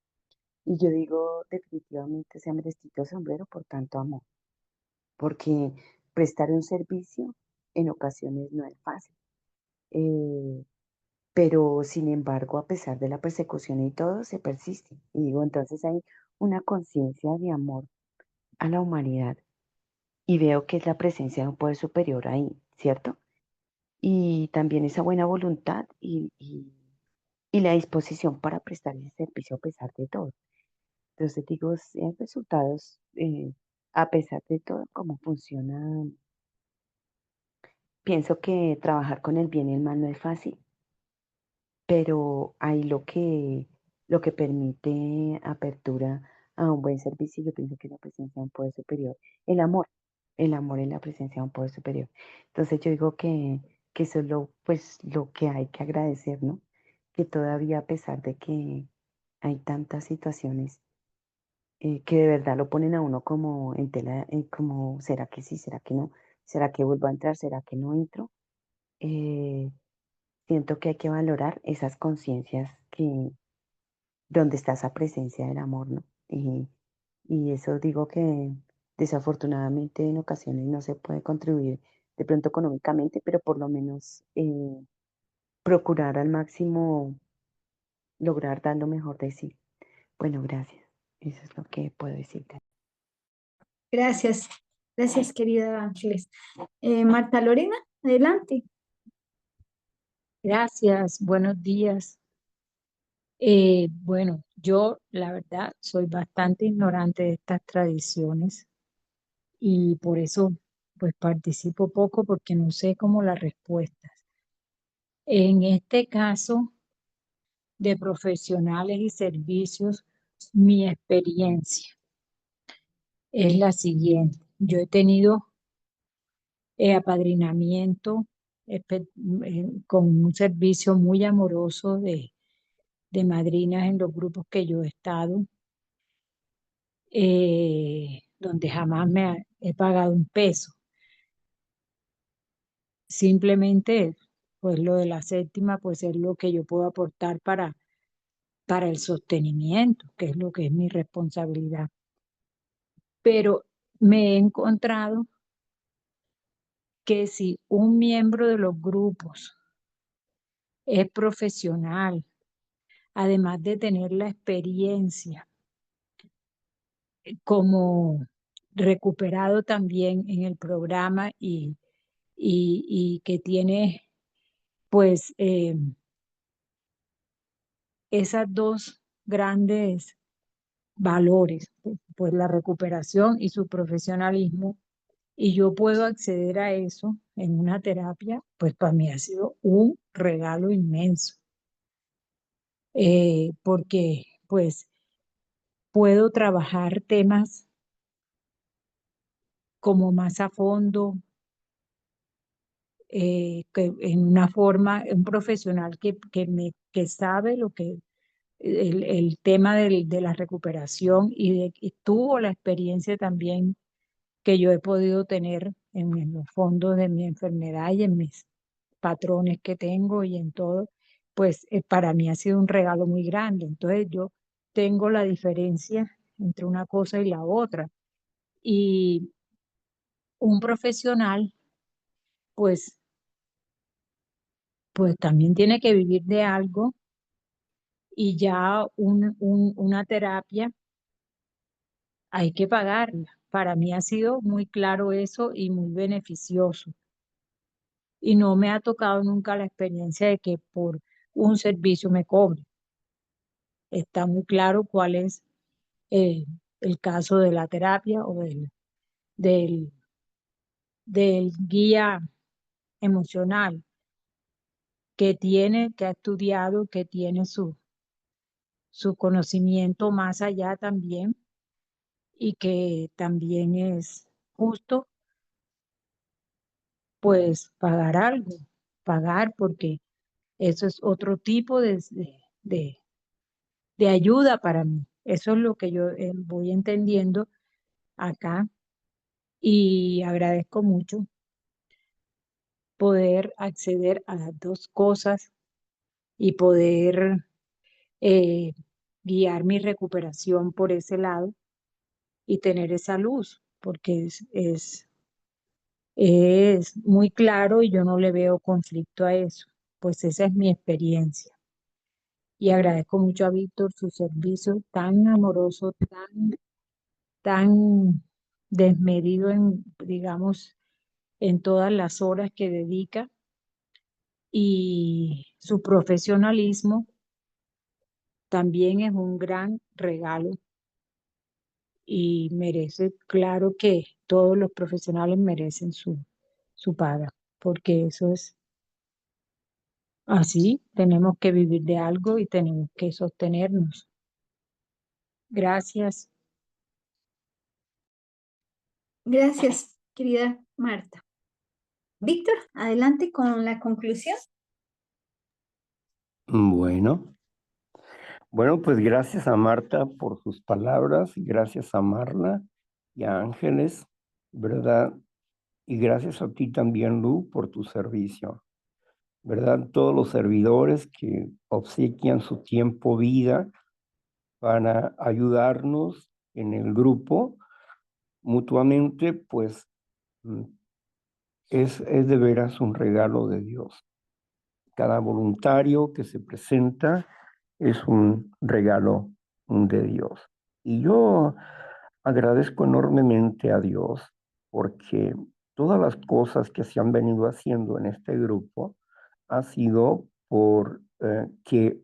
Y yo digo, definitivamente se ha merecido el sombrero por tanto amor, porque prestar un servicio en ocasiones no es fácil. Eh, pero sin embargo, a pesar de la persecución y todo, se persiste. Y digo, entonces hay una conciencia de amor a la humanidad y veo que es la presencia de un poder superior ahí, ¿cierto? Y también esa buena voluntad y la disposición para prestar ese servicio a pesar de todo. Entonces digo, sí hay resultados a pesar de todo, cómo funciona. Pienso que trabajar con el bien y el mal no es fácil, pero hay lo que permite apertura a un buen servicio. Yo pienso que la presencia de un poder superior, el amor es la presencia de un poder superior. Entonces yo digo que eso es pues, lo que hay que agradecer, ¿no? Que todavía a pesar de que hay tantas situaciones que de verdad lo ponen a uno como en tela, como, ¿será que sí? ¿Será que no? ¿Será que vuelvo a entrar? ¿Será que no entro? Eh, Siento que hay que valorar esas conciencias donde está esa presencia del amor, ¿no? Y eso digo que desafortunadamente en ocasiones no se puede contribuir de pronto económicamente, pero por lo menos procurar al máximo lograr dar lo mejor de sí. Bueno, gracias. Eso es lo que puedo decirte. Gracias, gracias, querida Ángeles. Marta Lorena, adelante. Gracias, buenos días. Bueno, yo la verdad soy bastante ignorante de estas tradiciones y por eso pues participo poco porque no sé cómo las respuestas. En este caso de profesionales y servicios, mi experiencia es la siguiente. Yo he tenido apadrinamiento con un servicio muy amoroso de madrinas en los grupos que yo he estado, donde jamás he pagado un peso. Simplemente, pues lo de la séptima, pues es lo que yo puedo aportar para el sostenimiento, que es lo que es mi responsabilidad. Pero me he encontrado que si un miembro de los grupos es profesional, además de tener la experiencia como recuperado también en el programa y que tiene pues esas dos grandes valores, pues la recuperación y su profesionalismo, y yo puedo acceder a eso en una terapia, pues para mí ha sido un regalo inmenso, porque pues puedo trabajar temas como más a fondo, que en una forma, un profesional que sabe lo que el tema de la recuperación y tuvo la experiencia también que yo he podido tener en los fondos de mi enfermedad y en mis patrones que tengo y en todo, pues para mí ha sido un regalo muy grande. Entonces yo tengo la diferencia entre una cosa y la otra. Y un profesional, pues, pues también tiene que vivir de algo y ya una terapia hay que pagarla. Para mí ha sido muy claro eso y muy beneficioso. Y no me ha tocado nunca la experiencia de que por un servicio me cobre. Está muy claro cuál es eh, el caso de la terapia o del, del guía emocional que ha estudiado, que tiene su conocimiento más allá también y que también es justo, pues pagar algo, pagar porque eso es otro tipo de, de ayuda para mí. Eso es lo que yo voy entendiendo acá y agradezco mucho poder acceder a las dos cosas y poder eh, guiar mi recuperación por ese lado y tener esa luz, porque es muy claro y yo no le veo conflicto a eso. Pues esa es mi experiencia. Y agradezco mucho a Víctor su servicio tan amoroso, tan desmedido en, digamos, en todas las horas que dedica y su profesionalismo también es un gran regalo y merece, claro que todos los profesionales merecen su paga, porque eso es así, tenemos que vivir de algo y tenemos que sostenernos. Gracias. Gracias, querida Marta. Víctor, adelante con la conclusión. Bueno, pues gracias a Marta por sus palabras, gracias a Marla y a Ángeles, ¿verdad? Y gracias a ti también, Lu, por tu servicio, ¿verdad? Todos los servidores que obsequian su tiempo, vida, para ayudarnos en el grupo mutuamente, pues es de veras un regalo de Dios. Cada voluntario que se presenta es un regalo de Dios. Y yo agradezco enormemente a Dios porque todas las cosas que se han venido haciendo en este grupo ha sido por que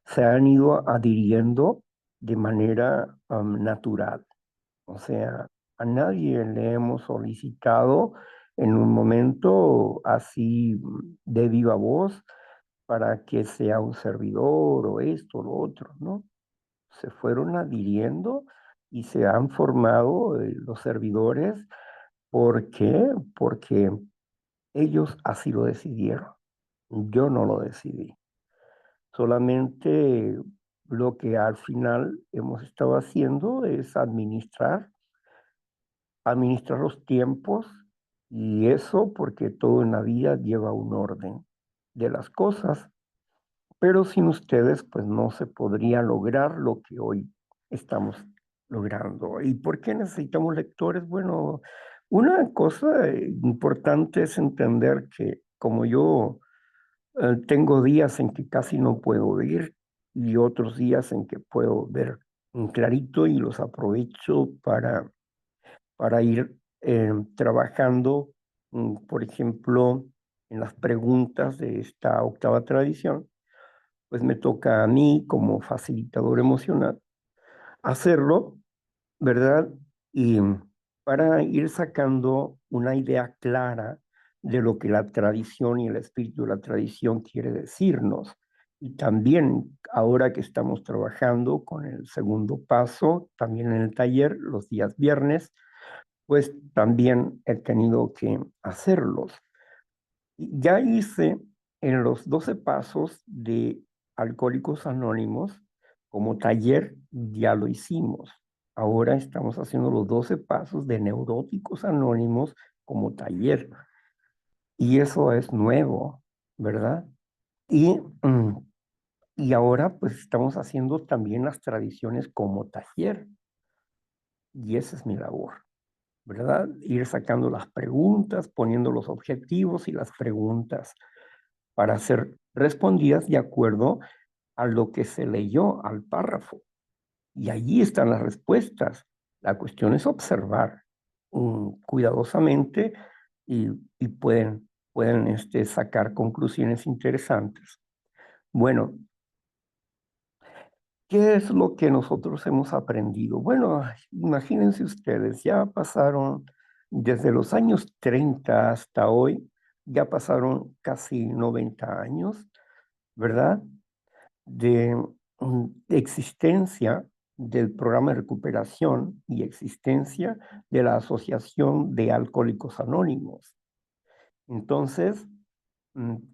se han ido adhiriendo de manera natural. O sea, a nadie le hemos solicitado en un momento así de viva voz para que sea un servidor o esto o lo otro, ¿no? Se fueron adhiriendo y se han formado los servidores. ¿Por qué? Porque ellos así lo decidieron. Yo no lo decidí. Solamente lo que al final hemos estado haciendo es administrar los tiempos y eso porque todo en la vida lleva un orden de las cosas. Pero sin ustedes, pues no se podría lograr lo que hoy estamos logrando. ¿Y por qué necesitamos lectores? Bueno, una cosa importante es entender que como yo tengo días en que casi no puedo ir, y otros días en que puedo ver clarito y los aprovecho para ir trabajando, por ejemplo, en las preguntas de esta octava tradición. Pues me toca a mí como facilitador emocional hacerlo, ¿verdad? Y para ir sacando una idea clara de lo que la tradición y el espíritu de la tradición quiere decirnos. Y también ahora que estamos trabajando con el segundo paso, también en el taller, los días viernes, pues también he tenido que hacerlos. Ya hice en los 12 pasos de Alcohólicos Anónimos, como taller, ya lo hicimos. Ahora estamos haciendo los 12 pasos de Neuróticos Anónimos como taller. Y eso es nuevo, ¿verdad? Y, y ahora pues estamos haciendo también las tradiciones como taller. Y esa es mi labor, ¿verdad? Ir sacando las preguntas, poniendo los objetivos y las preguntas para ser respondidas de acuerdo a lo que se leyó al párrafo. Y allí están las respuestas. La cuestión es observar cuidadosamente y pueden sacar conclusiones interesantes. Bueno, ¿qué es lo que nosotros hemos aprendido? Bueno, imagínense ustedes, ya pasaron desde los años 30 hasta hoy, ya pasaron casi 90 años, ¿verdad? De existencia del programa de recuperación y existencia de la Asociación de Alcohólicos Anónimos. Entonces,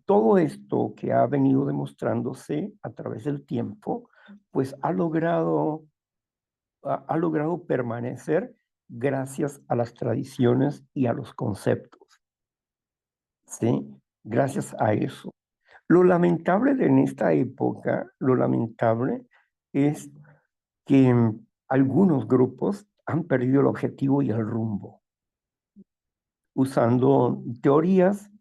todo esto que ha venido demostrándose a través del tiempo, pues ha logrado permanecer gracias a las tradiciones y a los conceptos, ¿sí? Gracias a eso. Lo lamentable en esta época, lo lamentable es que algunos grupos han perdido el objetivo y el rumbo, usando teorías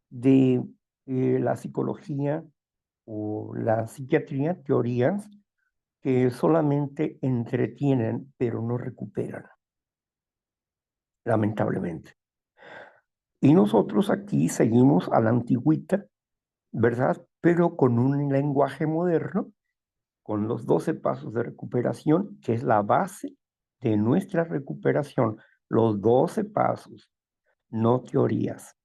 de la psicología o la psiquiatría, teorías que solamente entretienen, pero no recuperan, lamentablemente. Y nosotros aquí seguimos a la antigüita, ¿verdad? Pero con un lenguaje moderno, con los 12 pasos de recuperación, que es la base de nuestra recuperación. Los 12 pasos, no teorías,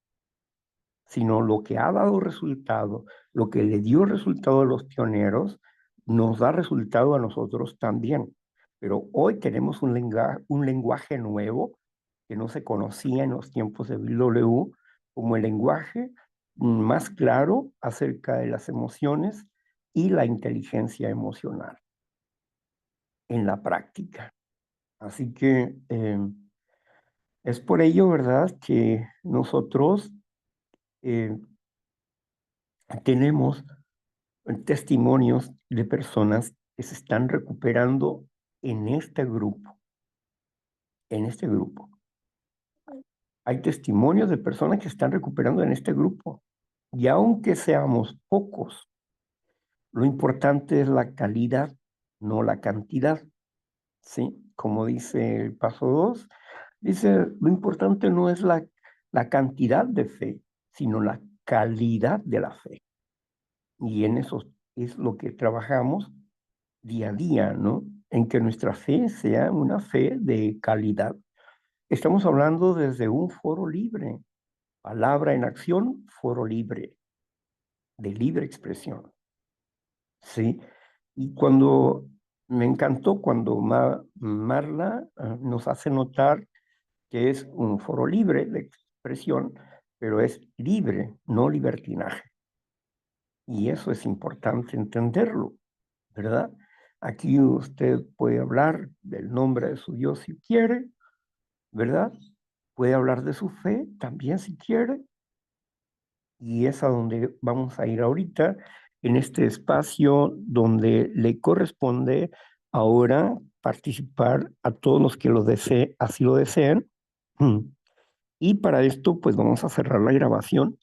sino lo que ha dado resultado, lo que le dio resultado a los pioneros, nos da resultado a nosotros también. Pero hoy tenemos un lenguaje nuevo que no se conocía en los tiempos de Bill W., como el lenguaje más claro acerca de las emociones y la inteligencia emocional en la práctica. Así que es por ello, ¿verdad?, que nosotros tenemos testimonios de personas que se están recuperando en este grupo. En este grupo. Hay testimonios de personas que se están recuperando en este grupo. Y aunque seamos pocos, lo importante es la calidad, no la cantidad. ¿Sí? Como dice el paso 2, dice, lo importante no es la cantidad de fe, sino la calidad de la fe. Y en eso es lo que trabajamos día a día, ¿no? En que nuestra fe sea una fe de calidad. Estamos hablando desde un foro libre, palabra en acción, foro libre, de libre expresión. ¿Sí? Y cuando me encantó cuando Marla nos hace notar que es un foro libre de expresión, pero es libre, no libertinaje. Y eso es importante entenderlo, ¿verdad? Aquí usted puede hablar del nombre de su Dios si quiere, ¿verdad? Puede hablar de su fe también si quiere. Y es a donde vamos a ir ahorita, en este espacio donde le corresponde ahora participar a todos los que así lo deseen. Y para esto, pues vamos a cerrar la grabación.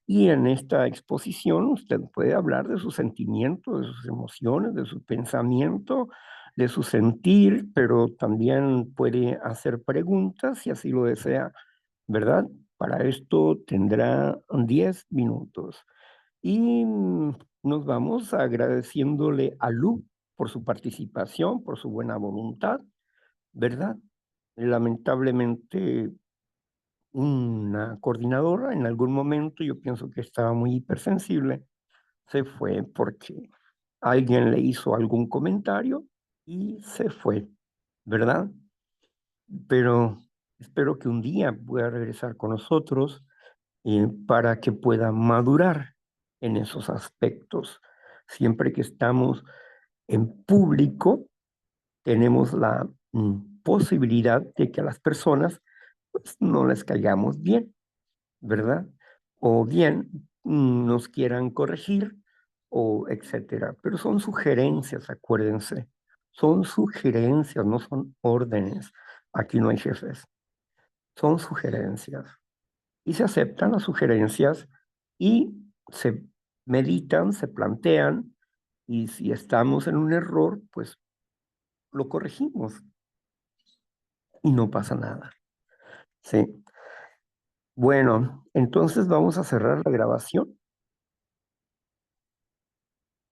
Y en esta exposición usted puede hablar de sus sentimientos, de sus emociones, de su pensamiento, de su sentir, pero también puede hacer preguntas si así lo desea, ¿verdad? Para esto tendrá 10 minutos. Y nos vamos agradeciéndole a Lu por su participación, por su buena voluntad, ¿verdad? Lamentablemente, una coordinadora en algún momento, yo pienso que estaba muy hipersensible, se fue porque alguien le hizo algún comentario y se fue, ¿verdad? Pero espero que un día pueda regresar con nosotros para que pueda madurar en esos aspectos. Siempre que estamos en público, tenemos la posibilidad de que a las personas pues, no les caigamos bien, ¿verdad? O bien nos quieran corregir o etcétera. Pero son sugerencias, acuérdense. Son sugerencias, no son órdenes. Aquí no hay jefes. Son sugerencias. Y se aceptan las sugerencias y se meditan, se plantean, y si estamos en un error, pues lo corregimos y no pasa nada. Sí. Bueno, entonces vamos a cerrar la grabación.